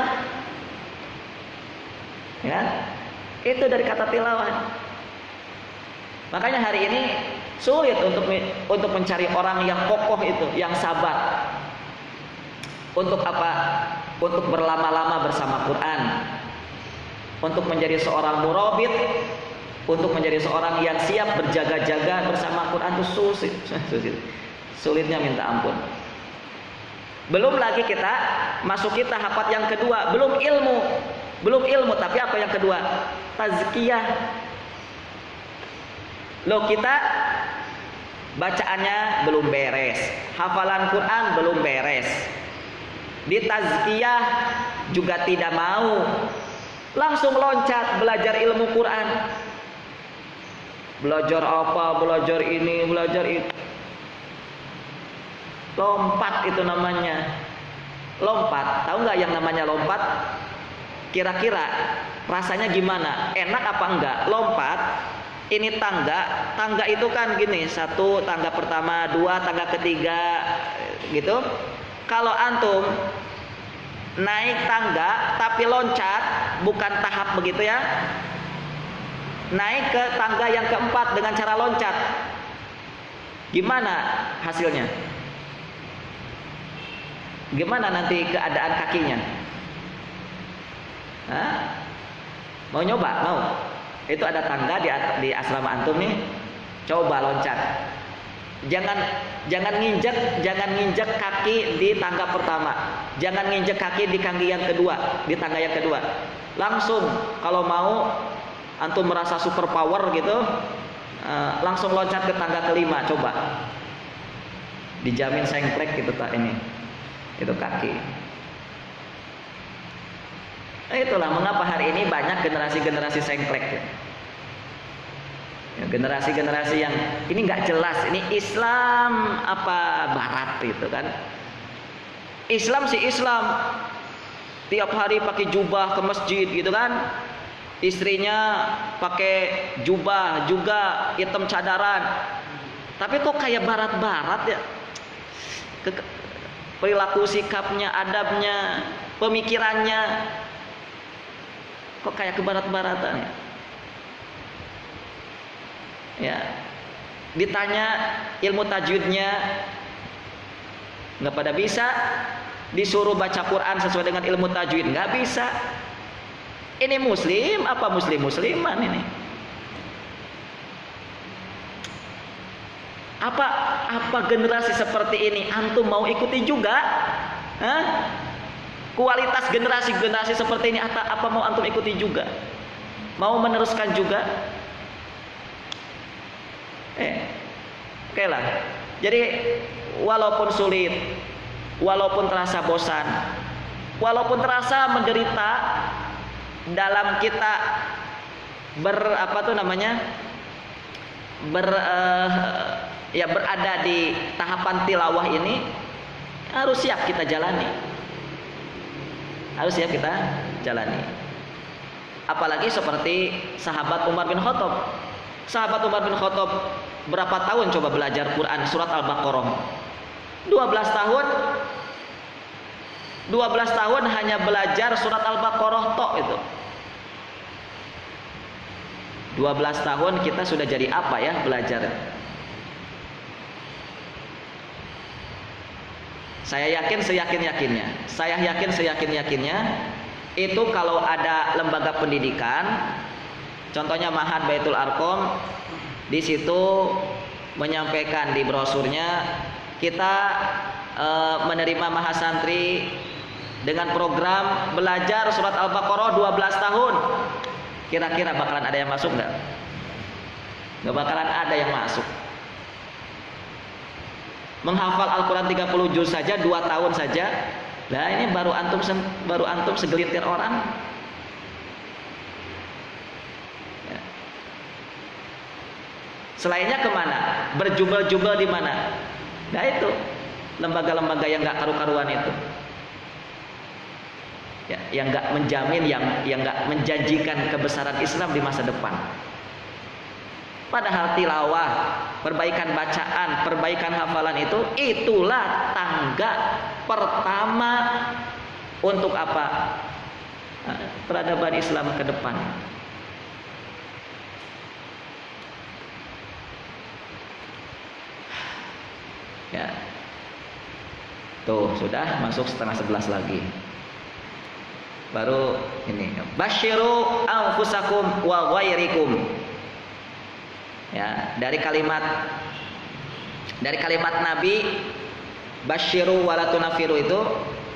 S1: Ya, itu dari kata tilawah. Makanya hari ini sulit untuk mencari orang yang kokoh itu, yang sabar. Untuk apa? Untuk berlama-lama bersama Quran. Untuk menjadi seorang murabit, untuk menjadi seorang yang siap berjaga-jaga bersama Quran itu sulit. Sulitnya minta ampun. Belum lagi kita masuki tahapan yang kedua, belum ilmu, tapi apa yang kedua? Tazkiyah. Loh, kita bacaannya belum beres, hafalan Quran belum beres, ditazkiyah juga tidak mau, langsung loncat belajar ilmu Quran. Belajar apa? Belajar ini, belajar itu. Lompat itu namanya. Lompat. Tahu nggak yang namanya lompat? Kira-kira rasanya gimana? Enak apa enggak? Lompat. Ini tangga itu kan gini, satu tangga pertama, dua tangga ketiga, gitu. Kalau antum naik tangga tapi loncat, bukan tahap begitu ya. Naik ke tangga yang keempat dengan cara loncat. Gimana hasilnya? Gimana nanti keadaan kakinya? Hah? Mau nyoba? Mau? Itu ada tangga di asrama antum nih. Coba loncat. Jangan nginjek kaki di tangga pertama. Jangan nginjek kaki di kaki yang kedua, di tangga yang kedua. Langsung kalau mau antum merasa super power gitu, langsung loncat ke tangga kelima, coba. Dijamin sengklek gitu tak ini. Itu kaki. Itulah mengapa hari ini banyak generasi-generasi sengklek. Ya, generasi-generasi yang ini nggak jelas, ini Islam apa Barat gitu kan? Islam sih Islam, tiap hari pakai jubah ke masjid gitu kan? Istrinya pakai jubah juga, hitam cadaran. Tapi kok kayak Barat-Barat ya? Perilaku sikapnya, adabnya, pemikirannya kok kayak kebarat-baratan ya? Ya, ditanya ilmu tajwidnya nggak pada bisa. Disuruh baca Quran sesuai dengan ilmu tajwid, nggak bisa. Ini muslim apa musliman ini? Apa generasi seperti ini antum mau ikuti juga? Hah? Kualitas generasi seperti ini apa mau antum ikuti juga? Mau meneruskan juga? Oke lah. Jadi walaupun sulit, walaupun terasa bosan, walaupun terasa menderita dalam kita berada di tahapan tilawah ini, harus siap kita jalani. Apalagi seperti sahabat Umar bin Khattab. Sahabat Umar bin Khattab berapa tahun coba belajar Quran surat Al-Baqarah? 12 tahun. 12 tahun hanya belajar surat Al-Baqarah tok itu. 12 tahun kita sudah jadi apa ya belajar? Saya yakin seyakin-yakinnya itu kalau ada lembaga pendidikan, contohnya Ma'had Baitul Arqam, di situ menyampaikan di brosurnya kita menerima mahasantri dengan program belajar surat Al-Baqarah 12 tahun. Kira-kira bakalan ada yang masuk nggak? Nggak bakalan ada yang masuk. Menghafal Al-Quran 30 juz saja 2 tahun saja. Nah ini baru antum segelintir orang. Ya. Selainnya kemana? Berjubel-jubel di mana? Nah itu lembaga-lembaga yang nggak karu-karuan itu. Ya, yang nggak menjamin, yang nggak menjanjikan kebesaran Islam di masa depan. Padahal tilawah, perbaikan bacaan, perbaikan hafalan itulah tangga pertama untuk apa? Peradaban Islam ke depan. Ya. Tuh, sudah masuk 10:30 lagi. Baru ini. Basyiru anfusakum wa ghairikum. Ya, dari kalimat Nabi basyiru wala tunafiru itu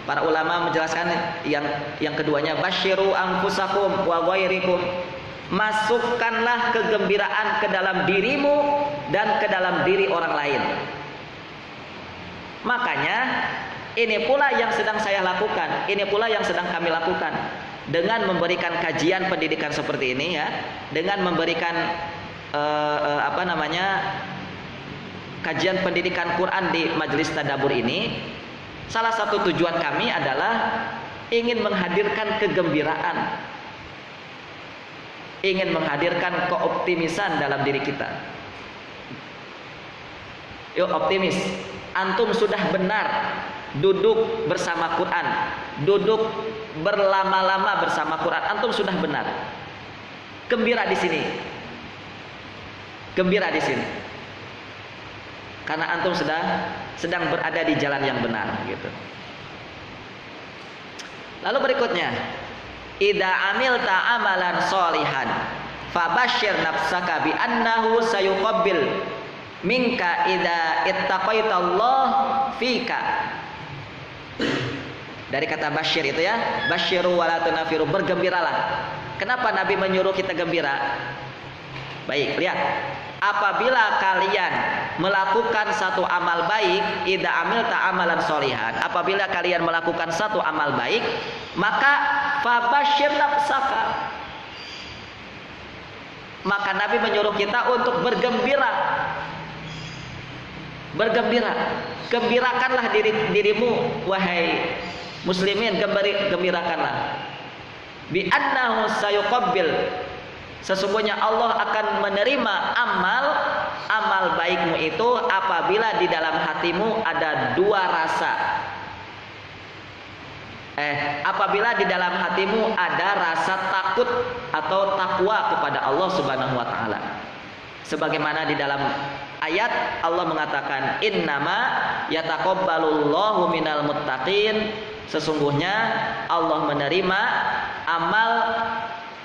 S1: para ulama menjelaskan yang keduanya basyiru anfusakum wa ghairikum, masukkanlah kegembiraan ke dalam dirimu dan ke dalam diri orang lain. Makanya ini pula yang sedang saya lakukan, ini pula yang sedang kami lakukan dengan memberikan kajian pendidikan seperti ini ya, dengan memberikan kajian pendidikan Quran di majelis tadabbur ini. Salah satu tujuan kami adalah ingin menghadirkan kegembiraan, ingin menghadirkan keoptimisan dalam diri kita. Yuk optimis, antum sudah benar duduk bersama Quran, duduk berlama-lama bersama Quran, antum sudah benar. Gembira di sini. Karena antum sedang berada di jalan yang benar gitu. Lalu berikutnya, idza amilta amalan sholihan fabasyir nafsaka bi annahu sayuqabbil minka idza ittaqaitallah fika. Dari kata basyir itu ya, basyiru wala tunafiru, bergembiralah. Kenapa Nabi menyuruh kita gembira? Baik, lihat. Apabila kalian melakukan satu amal baik, idza amilta amalan sholihan, apabila kalian melakukan satu amal baik, maka fabasyir nafsaka. Maka Nabi menyuruh kita untuk bergembira. Gembirakanlah dirimu wahai muslimin, gembirakanlah. Bi annahu sayuqabbil, sesungguhnya Allah akan menerima amal baikmu itu apabila di dalam hatimu ada dua rasa. Apabila di dalam hatimu ada rasa takut atau takwa kepada Allah Subhanahu wa taala. Sebagaimana di dalam ayat Allah mengatakan innama yataqabbalullahu minal muttaqin, sesungguhnya Allah menerima amal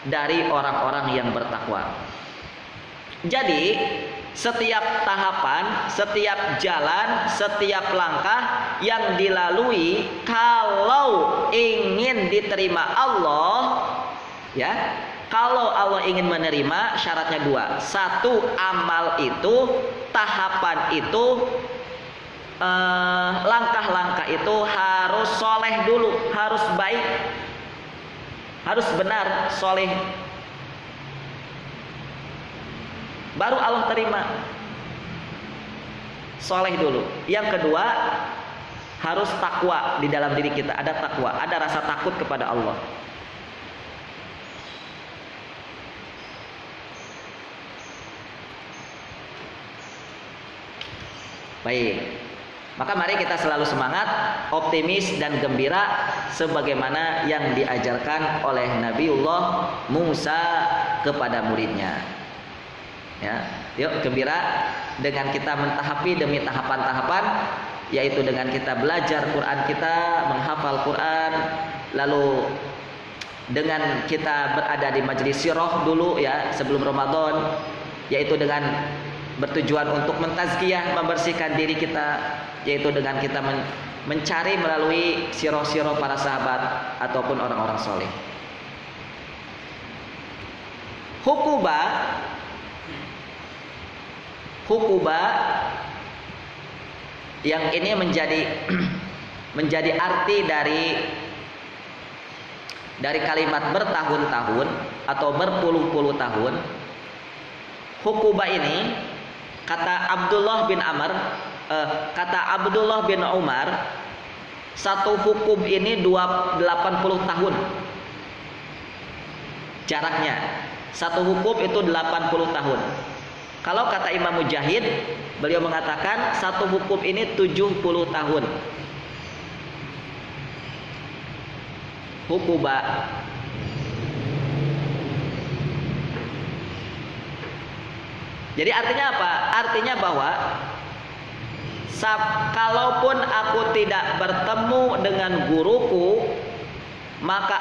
S1: dari orang-orang yang bertakwa. Jadi setiap tahapan, setiap jalan, setiap langkah yang dilalui kalau ingin diterima Allah, ya, kalau Allah ingin menerima syaratnya dua. Satu, amal itu, tahapan itu, langkah-langkah itu harus soleh dulu, harus baik, harus benar, soleh, baru Allah terima. Soleh dulu. Yang kedua, harus takwa di dalam diri kita, ada takwa, ada rasa takut kepada Allah. Baik. Maka mari kita selalu semangat, optimis dan gembira sebagaimana yang diajarkan oleh Nabiullah Musa kepada muridnya. Ya, yuk gembira dengan kita mentahapi demi tahapan-tahapan, yaitu dengan kita belajar Quran kita, menghafal Quran, lalu dengan kita berada di majelis sirah dulu ya sebelum Ramadan, yaitu dengan bertujuan untuk mentazkiyah, membersihkan diri kita, yaitu dengan kita mencari melalui sirah-sirah para sahabat ataupun orang-orang soleh. Hukuba yang ini menjadi arti dari kalimat bertahun-tahun atau berpuluh-puluh tahun. Hukuba ini kata Abdullah bin Umar, satu hukum ini 80 tahun jaraknya. Satu hukum itu 80 tahun. Kalau kata Imam Mujahid, beliau mengatakan satu hukum ini 70 tahun. Hukuba. Jadi artinya apa? Artinya bahwa kalaupun aku tidak bertemu dengan guruku, maka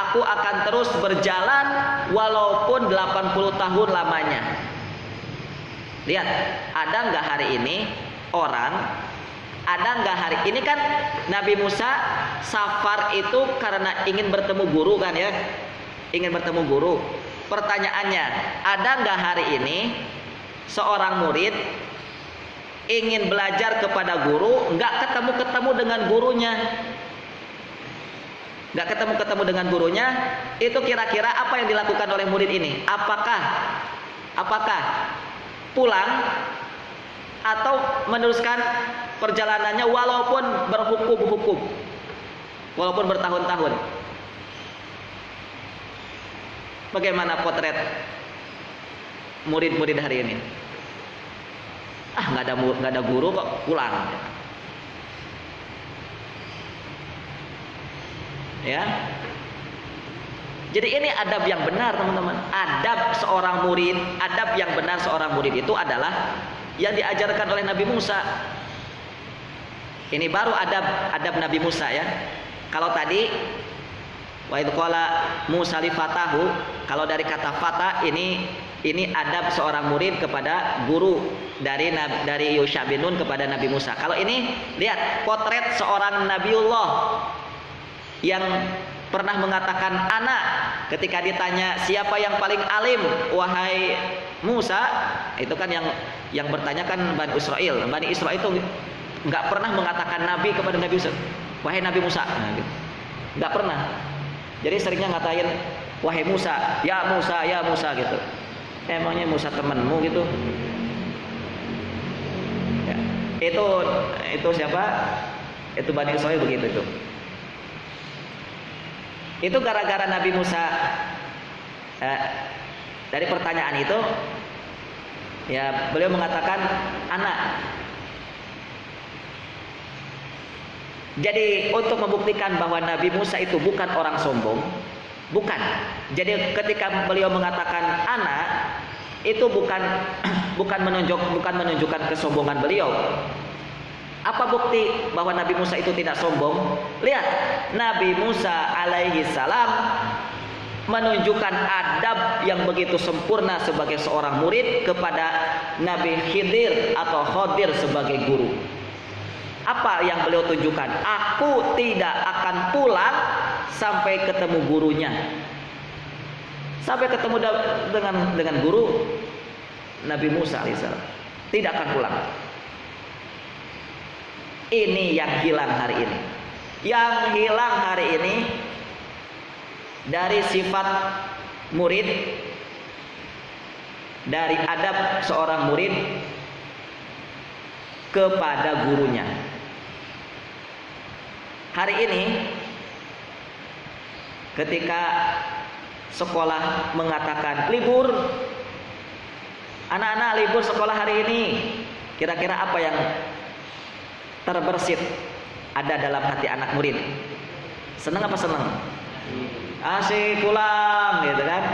S1: aku akan terus berjalan walaupun 80 tahun lamanya. Lihat, ada nggak hari ini orang, ada nggak hari ini kan Nabi Musa safar itu karena ingin bertemu guru kan ya, ingin bertemu guru. Pertanyaannya, ada nggak hari ini seorang murid ingin belajar kepada guru, nggak ketemu dengan gurunya, nggak ketemu dengan gurunya, itu kira-kira apa yang dilakukan oleh murid ini? Apakah pulang atau meneruskan perjalanannya walaupun berhukum-hukum, walaupun bertahun-tahun? Bagaimana potret murid-murid hari ini? Nggak ada guru kok, pulang. Ya. Jadi ini adab yang benar, teman-teman. Adab seorang murid, adab yang benar seorang murid itu adalah yang diajarkan oleh Nabi Musa. Ini baru adab Nabi Musa ya. Kalau tadi wa idz qala Musa li fatahu, kalau dari kata fata ini adab seorang murid kepada guru, dari Yusha bin Nun kepada Nabi Musa. Kalau ini lihat potret seorang Nabiullah yang pernah mengatakan anak ketika ditanya siapa yang paling alim wahai Musa, itu kan yang bertanya kan Bani Israel. Bani Israel itu nggak pernah mengatakan Nabi kepada Nabi Musa, wahai Nabi Musa, gitu. Nggak pernah. Jadi seringnya ngatain wahai Musa, ya Musa gitu. Emangnya Musa temanmu gitu? Ya. Itu siapa? Itu Bani Israel begitu itu. Itu gara-gara Nabi Musa dari pertanyaan itu ya beliau mengatakan anak. Jadi untuk membuktikan bahwa Nabi Musa itu bukan orang sombong, bukan. Jadi ketika beliau mengatakan anak, itu bukan bukan menunjukkan kesombongan beliau. Apa bukti bahwa Nabi Musa itu tidak sombong? Lihat, Nabi Musa alaihi salam menunjukkan adab yang begitu sempurna sebagai seorang murid kepada Nabi Khidir atau Khodir sebagai guru. Apa yang beliau tunjukkan? Aku tidak akan pulang sampai ketemu gurunya. Sampai ketemu dengan guru Nabi Musa alaihissalam, tidak akan pulang. Ini yang hilang hari ini. Yang hilang hari ini dari sifat murid, dari adab seorang murid kepada gurunya. Hari ini ketika sekolah mengatakan libur, anak-anak libur sekolah hari ini, kira-kira apa yang terbersit ada dalam hati anak murid? Senang apa senang? Asik pulang gitu kan?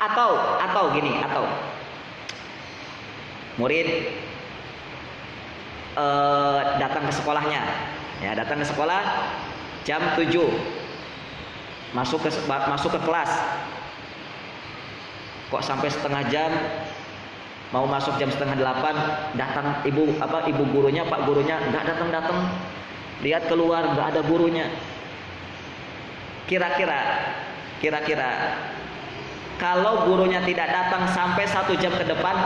S1: Atau gini, atau murid datang ke sekolahnya, ya datang ke sekolah jam 7, masuk ke kelas, kok sampai setengah jam, mau masuk jam setengah 8, datang ibu gurunya, pak gurunya nggak datang, lihat keluar nggak ada gurunya. Kira-kira kalau gurunya tidak datang sampai 1 jam ke depan,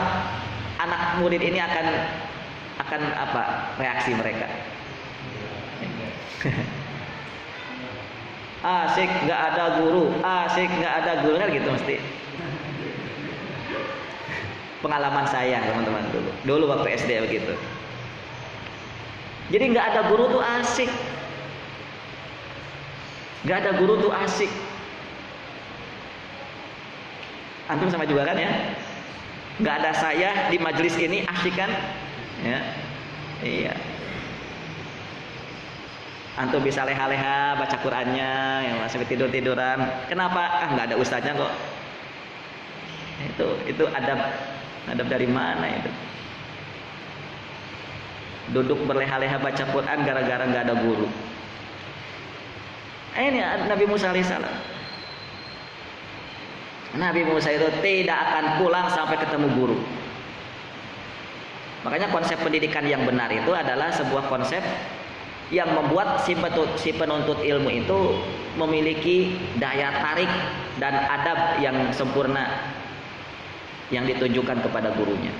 S1: anak murid ini akan apa reaksi mereka? Asik nggak ada guru kan gitu mesti. Pengalaman saya teman-teman dulu waktu SD begitu. Jadi nggak ada guru tuh asik. Nggak ada guru tuh asik. Antum sama juga kan ya? Nggak ada saya di majelis ini asik kan? Ya, iya. Antum bisa leha-leha baca Qurannya, ya masih tidur-tiduran. Kenapa? Nggak ada ustaznya kok. Itu adab dari mana itu? Duduk berleha-leha baca Quran gara-gara nggak ada guru. Ini Nabi Musa alaihissalam. Nabi Musa itu tidak akan pulang sampai ketemu guru. Makanya konsep pendidikan yang benar itu adalah sebuah konsep yang membuat si penuntut ilmu itu memiliki daya tarik dan adab yang sempurna yang ditunjukkan kepada gurunya.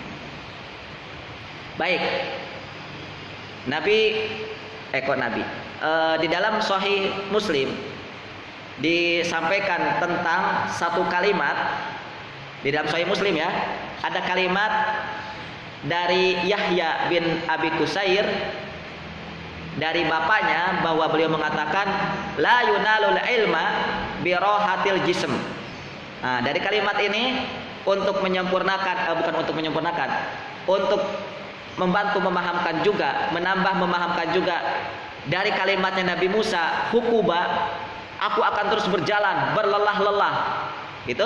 S1: Baik, di dalam Sahih Muslim disampaikan tentang satu kalimat di dalam Sahih Muslim ya, ada kalimat dari Yahya bin Abi Qusair dari bapaknya bahwa beliau mengatakan la yunalul ilma bi rahatil jism. Nah, dari kalimat ini untuk membantu memahamkan juga, menambah memahamkan juga dari kalimatnya Nabi Musa, hukuba, aku akan terus berjalan berlelah-lelah. Gitu.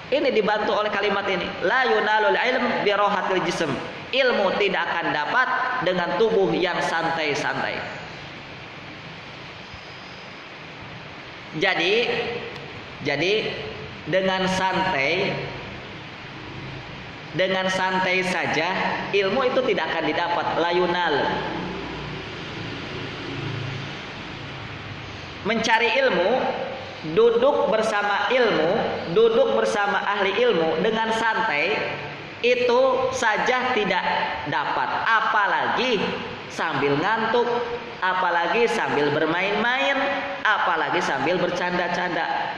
S1: Ini dibantu oleh kalimat ini. La yunalul ilm bi rahatil jism. Ilmu tidak akan dapat dengan tubuh yang santai-santai. Jadi dengan santai saja ilmu itu tidak akan didapat. La yunal. Mencari ilmu, duduk bersama ahli ilmu dengan santai itu saja tidak dapat, apalagi sambil ngantuk, apalagi sambil bermain-main, apalagi sambil bercanda-canda,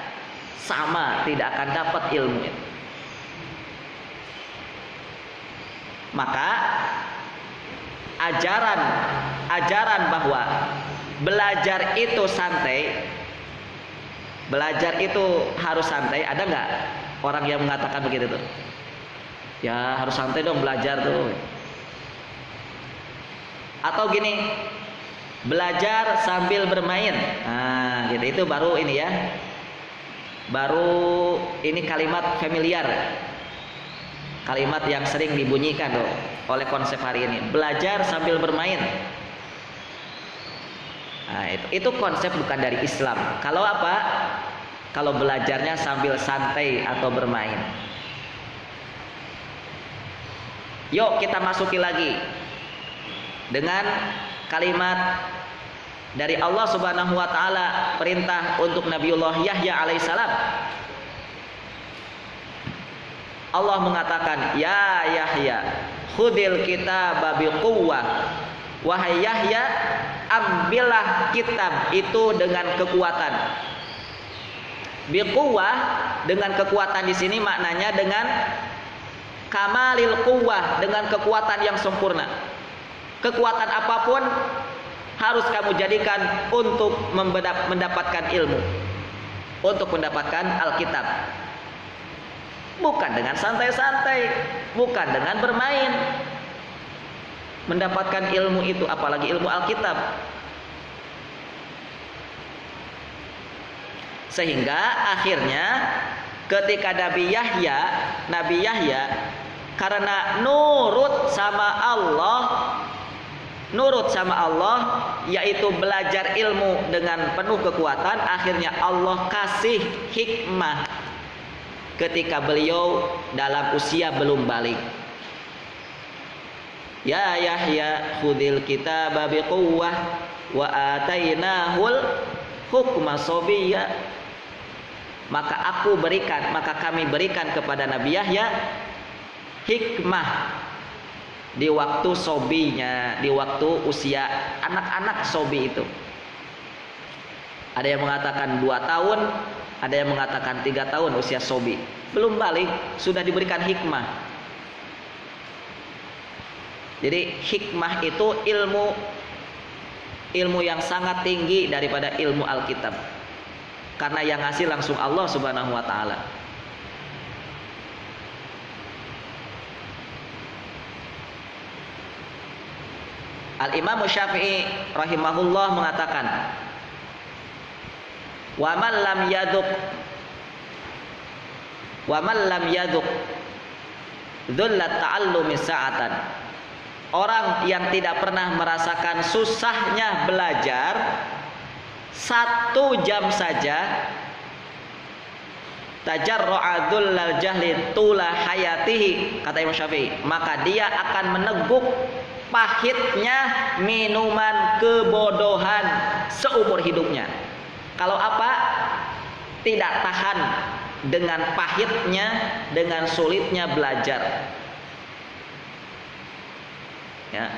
S1: sama tidak akan dapat ilmu itu. Maka ajaran bahwa belajar itu santai, belajar itu harus santai, ada nggak orang yang mengatakan begitu tuh? Ya harus santai dong belajar tuh. Atau gini, belajar sambil bermain. Nah, gitu itu baru ini ya. Baru ini kalimat familiar. Kalimat yang sering dibunyikan oleh konsep hari ini, belajar sambil bermain. Nah, itu konsep bukan dari Islam. Kalau apa? Kalau belajarnya sambil santai atau bermain. Yuk kita masuki lagi dengan kalimat dari Allah Subhanahu wa taala, perintah untuk Nabiullah Yahya alaihissalam. Allah mengatakan, "Ya Yahya, khudil kitaba biquwwah." Wahai Yahya, ambillah kitab itu dengan kekuatan. Biquwwah, dengan kekuatan di sini maknanya dengan kamalil quwwah, dengan kekuatan yang sempurna. Kekuatan apapun harus kamu jadikan untuk mendapatkan ilmu, untuk mendapatkan Alkitab. Bukan dengan santai-santai, bukan dengan bermain. Mendapatkan ilmu itu, apalagi ilmu Alkitab. Sehingga akhirnya ketika Nabi Yahya karena nurut sama Allah, yaitu belajar ilmu dengan penuh kekuatan, akhirnya Allah kasih hikmah ketika beliau dalam usia belum balik. Ya Yahya, khudil kitaba biquwwah wa atainahul hukma sabiyya. Maka kami berikan kepada Nabi Yahya hikmah di waktu sobinya, di waktu usia anak-anak sobi itu. Ada yang mengatakan 2 tahun, ada yang mengatakan 3 tahun usia sobi, belum balik, sudah diberikan hikmah. Jadi hikmah itu ilmu yang sangat tinggi daripada ilmu Alkitab, karena yang ngasih langsung Allah Subhanahu wa taala. Al-Imam Syafi'i rahimahullah mengatakan, wa man lam yaduk dzullat ta'allumi sa'atan. Orang yang tidak pernah merasakan susahnya belajar 1 jam saja, tajarra'a dzullal jahli tula hayatihi, kata Imam Syafi'i, maka dia akan meneguk pahitnya minuman kebodohan seumur hidupnya. Kalau apa? Tidak tahan dengan pahitnya, dengan sulitnya belajar. Ya.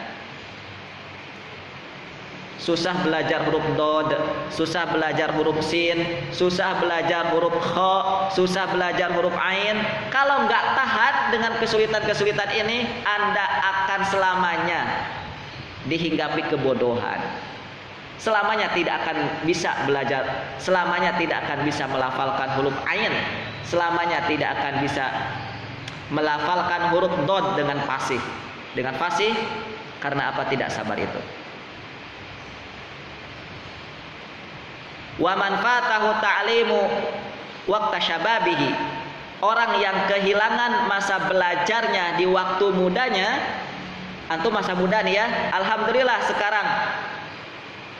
S1: Susah belajar huruf dod, susah belajar huruf sin, susah belajar huruf kha, susah belajar huruf ain. Kalau nggak tahan dengan kesulitan-kesulitan ini, Anda akan selamanya dihinggapi kebodohan. Selamanya tidak akan bisa belajar, selamanya tidak akan bisa melafalkan huruf ain, selamanya tidak akan bisa melafalkan huruf dod dengan fasih. Dengan fasih, karena apa? Tidak sabar itu. Wa man fatahu ta'limu waqta syababihi. Orang yang kehilangan masa belajarnya di waktu mudanya. Antum masa muda nih ya, alhamdulillah sekarang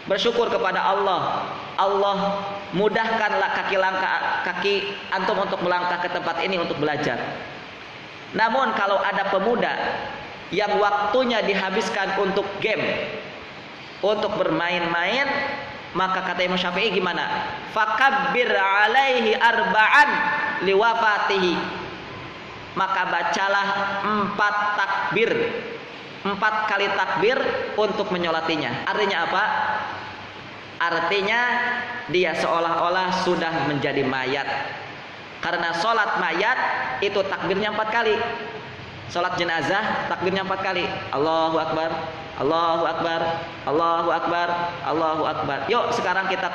S1: bersyukur kepada Allah. Allah mudahkanlah kaki antum untuk melangkah ke tempat ini untuk belajar. Namun kalau ada pemuda yang waktunya dihabiskan untuk game, untuk bermain-main, maka kata Imam Syafi'i gimana? Fakabbir alaihi arba'an liwafatihi. Maka bacalah 4 takbir, 4 kali takbir untuk menyolatinya. Artinya apa? Artinya dia seolah-olah sudah menjadi mayat. Karena sholat mayat itu takbirnya 4 kali. Sholat jenazah takbirnya 4 kali. Allahu Akbar, Allahu Akbar, Allahu Akbar, Allahu Akbar. Yuk sekarang kita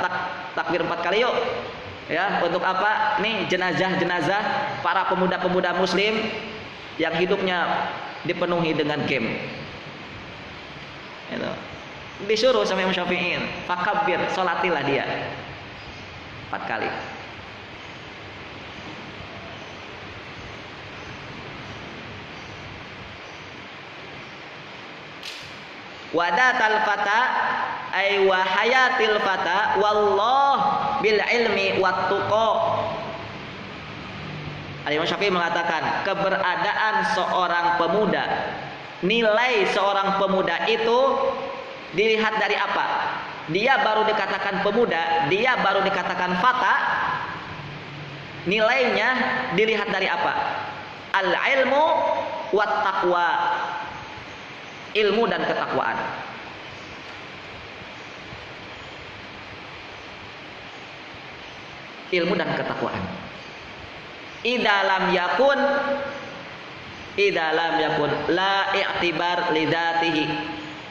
S1: takbir 4 kali yuk. Ya, untuk apa? Nih jenazah-jenazah para pemuda-pemuda muslim yang hidupnya dipenuhi dengan game. Itu. Disuruh sama Imam Syafi'i, fakabbir, sholatilah dia 4 kali. Wadatal fata ay wa hayatil fata wallah bil ilmi wat tuqa. Al-Imam Syafi'i mengatakan keberadaan seorang pemuda, nilai seorang pemuda itu dilihat dari apa? Dia baru dikatakan pemuda, dia baru dikatakan fata. Nilainya dilihat dari apa? Al-ilmu wat taqwa. Ilmu dan ketakwaan. Ilmu dan ketakwaan. Idalam yakun la i'tibar lidzatihi.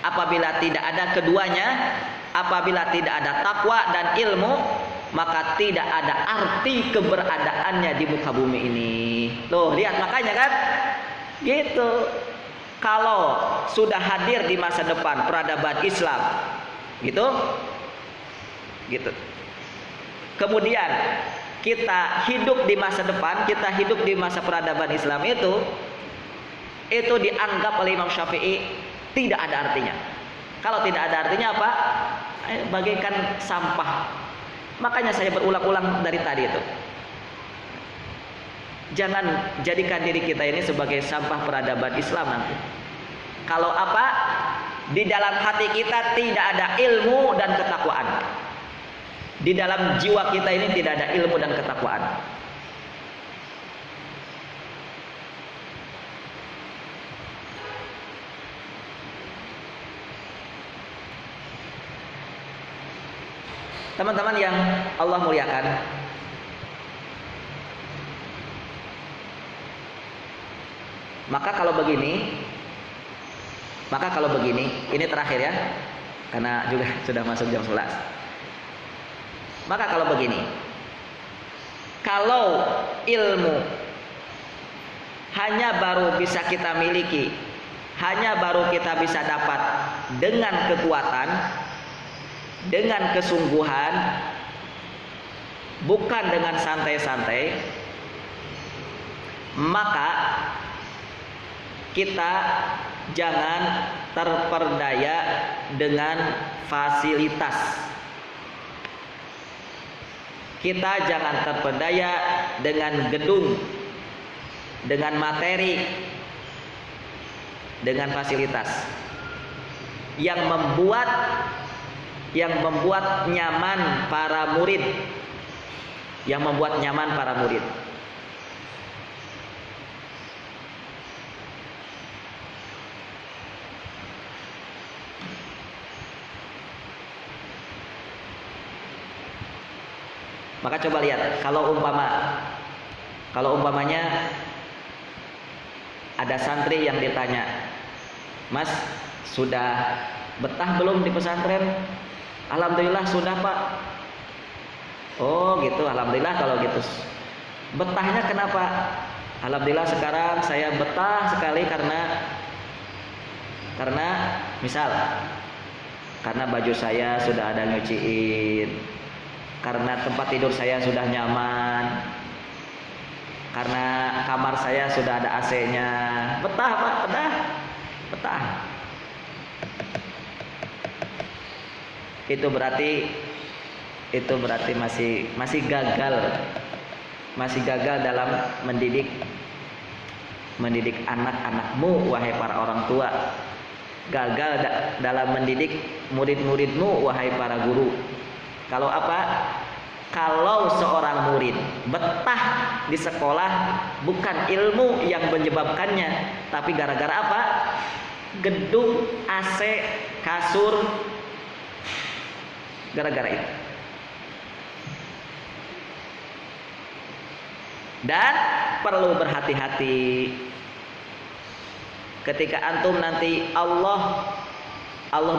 S1: Apabila tidak ada keduanya, apabila tidak ada takwa dan ilmu, maka tidak ada arti keberadaannya di muka bumi ini. Tuh, lihat makanya kan? Gitu. Kalau sudah hadir di masa depan peradaban Islam, gitu. Kemudian kita hidup di masa depan, kita hidup di masa peradaban Islam itu dianggap oleh Imam Syafi'i tidak ada artinya. Kalau tidak ada artinya apa? Bagaikan sampah. Makanya saya berulang-ulang dari tadi itu. Jangan jadikan diri kita ini sebagai sampah peradaban Islam nanti. Kalau apa? Di dalam hati kita tidak ada ilmu dan ketakwaan. Di dalam jiwa kita ini tidak ada ilmu dan ketakwaan. Teman-teman yang Allah muliakan, maka kalau begini, ini terakhir ya, karena juga sudah masuk jam 11. Maka kalau begini, kalau ilmu hanya baru bisa kita miliki, hanya baru kita bisa dapat dengan kekuatan, dengan kesungguhan, bukan dengan santai-santai, maka kita jangan terperdaya dengan fasilitas. Kita jangan terperdaya dengan gedung, dengan materi, dengan fasilitas yang membuat nyaman para murid, Maka coba lihat, kalau umpamanya ada santri yang ditanya, "Mas, sudah betah belum di pesantren?" "Alhamdulillah sudah, Pak." "Oh gitu, alhamdulillah kalau gitu. Betahnya kenapa?" "Alhamdulillah sekarang saya betah sekali karena misal karena baju saya sudah ada nyuciin, karena tempat tidur saya sudah nyaman, karena kamar saya sudah ada AC-nya. Betah, Pak, betah. Itu berarti masih gagal dalam mendidik anak-anakmu, wahai para orang tua. Gagal dalam mendidik murid-muridmu, wahai para guru. Kalau apa? Kalau seorang murid betah di sekolah, bukan ilmu yang menyebabkannya, tapi gara-gara apa? Gedung, AC, kasur, gara-gara itu. Dan perlu berhati-hati ketika antum nanti Allah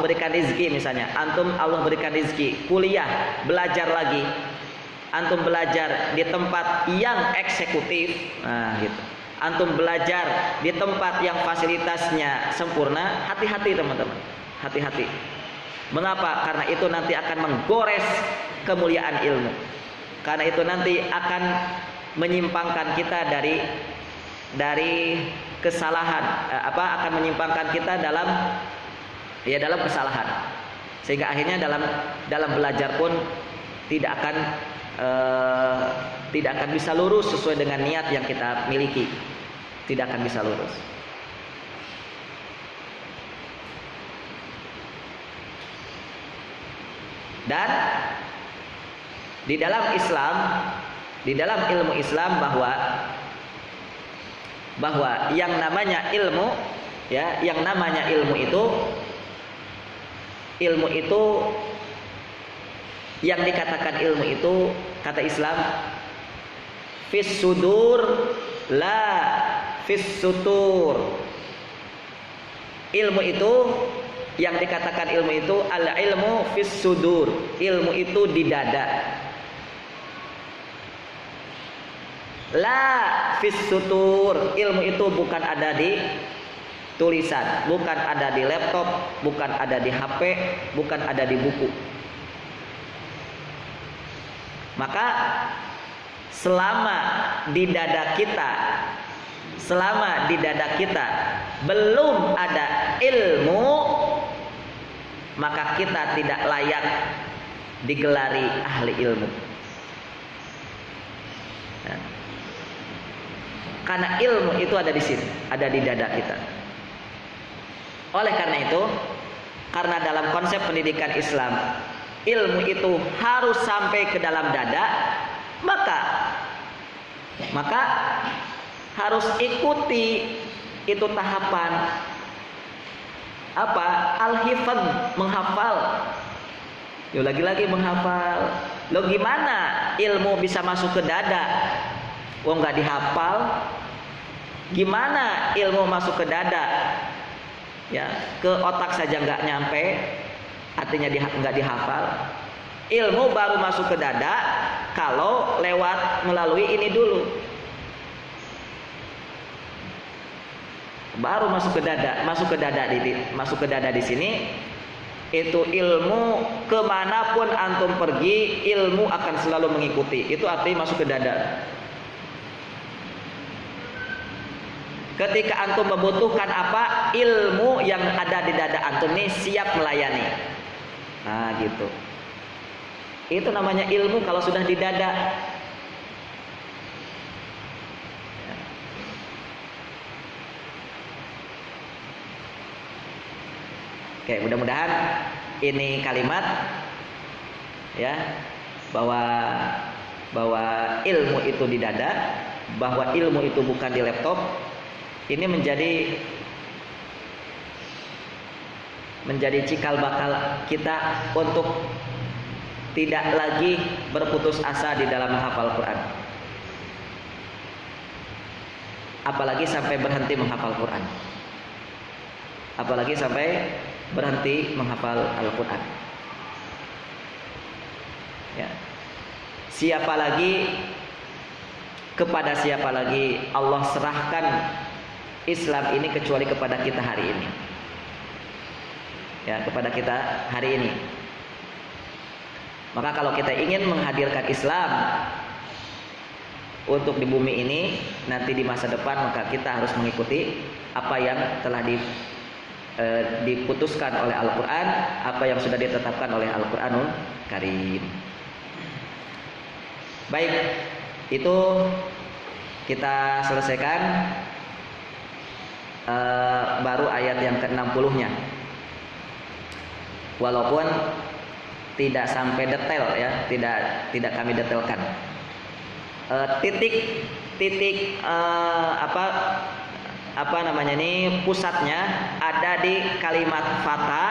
S1: berikan rezeki, misalnya antum Allah berikan rezeki kuliah, belajar lagi, antum belajar di tempat yang eksekutif, nah gitu, antum belajar di tempat yang fasilitasnya sempurna, hati-hati teman-teman, hati-hati. Mengapa? Karena itu nanti akan menggores kemuliaan ilmu, karena itu nanti akan menyimpangkan kita dari kesalahan, akan menyimpangkan kita ya dalam kesalahan, sehingga akhirnya dalam belajar pun tidak akan bisa lurus sesuai dengan niat yang kita miliki, tidak akan bisa lurus. Dan di dalam Islam, di dalam ilmu Islam bahwa yang namanya ilmu, ya, yang namanya ilmu itu yang dikatakan ilmu itu, kata Islam, fis sudur la fis sutur. Ilmu itu, yang dikatakan ilmu itu, al ilmu fis sudur. Ilmu itu di dada. La fis sutur. Ilmu itu bukan ada di tulisan, bukan ada di laptop, bukan ada di HP, bukan ada di buku. Maka selama di dada kita belum ada ilmu, maka kita tidak layak digelari ahli ilmu. Nah, karena ilmu itu ada di sini, ada di dada kita. Oleh karena itu, karena dalam konsep pendidikan Islam ilmu itu harus sampai ke dalam dada, maka harus ikuti itu tahapan apa? Al-hifdz, menghafal. Yo, lagi-lagi menghafal. Lo gimana ilmu bisa masuk ke dada? Wong nggak dihafal. Gimana ilmu masuk ke dada? Ya, ke otak saja nggak nyampe, artinya nggak dihafal. Ilmu baru masuk ke dada kalau melalui ini dulu. Baru masuk ke dada di sini. Itu ilmu, kemanapun antum pergi, ilmu akan selalu mengikuti. Itu artinya masuk ke dada. Ketika antum membutuhkan apa, ilmu yang ada di dada antum ini siap melayani. Nah, gitu. Itu namanya ilmu kalau sudah di dada. Oke, mudah-mudahan ini kalimat, ya, bahwa ilmu itu di dada, bahwa ilmu itu bukan di laptop, ini menjadi cikal bakal kita untuk tidak lagi berputus asa di dalam menghafal Quran. Apalagi sampai berhenti menghafal Quran. Apalagi sampai berhenti menghafal Al-Quran. Ya. Kepada siapa lagi Allah serahkan Islam ini kecuali kepada kita hari ini. Ya, kepada kita hari ini. Maka kalau kita ingin menghadirkan Islam untuk di bumi ini nanti di masa depan, maka kita harus mengikuti apa yang telah diputuskan oleh Al-Quran, apa yang sudah ditetapkan oleh Al-Quranul Karim. Baik, itu kita selesaikan baru ayat yang ke-60-nya. Walaupun tidak sampai detail, ya, tidak kami detailkan. Pusatnya ada di kalimat fata.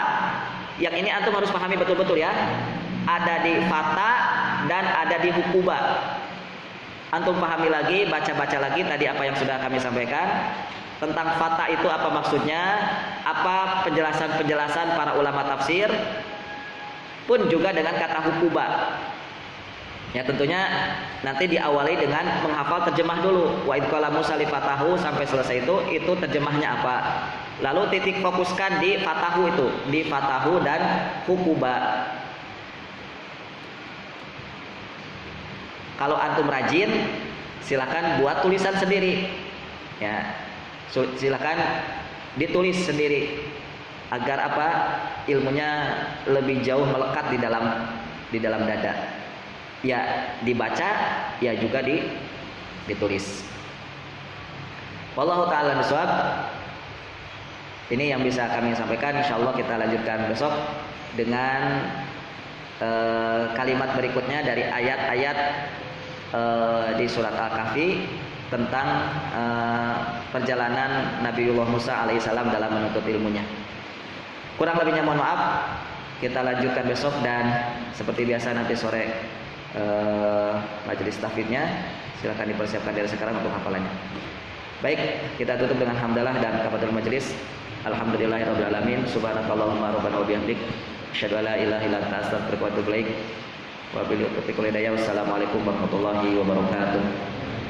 S1: Yang ini antum harus pahami betul-betul, ya. Ada di fata dan ada di hukuba. Antum pahami lagi, baca-baca lagi tadi apa yang sudah kami sampaikan tentang fata itu apa maksudnya, apa penjelasan para ulama tafsir, pun juga dengan kata hukuba. Ya, tentunya nanti diawali dengan menghafal terjemah dulu. Wa id qala Musa li fatahu, sampai selesai itu terjemahnya apa. Lalu titik fokuskan di fatahu itu, di fatahu dan hukuba. Kalau antum rajin, silakan buat tulisan sendiri. Ya, silakan ditulis sendiri agar apa? Ilmunya lebih jauh melekat di dalam dada. Ya dibaca, ya juga ditulis. Wallahu ta'ala bishawab. Ini yang bisa kami sampaikan. Insyaallah kita lanjutkan besok dengan kalimat berikutnya dari ayat-ayat di surat Al-Kahfi tentang perjalanan Nabiullah Musa alaihissalam dalam menuntut ilmunya. Kurang lebihnya mohon maaf. Kita lanjutkan besok dan seperti biasa nanti sore majelis tahfidznya silakan dipersiapkan dari sekarang untuk hafalannya. Baik, kita tutup dengan hamdalah dan kafaratul majelis. Alhamdulillahirabbil alamin. Subhanakallahumma rabbana wa bihamdik asyhadu an la ilaha illa anta astaghfiruka wa atubu ilaik. Wassalamualaikum warahmatullahi wabarakatuh.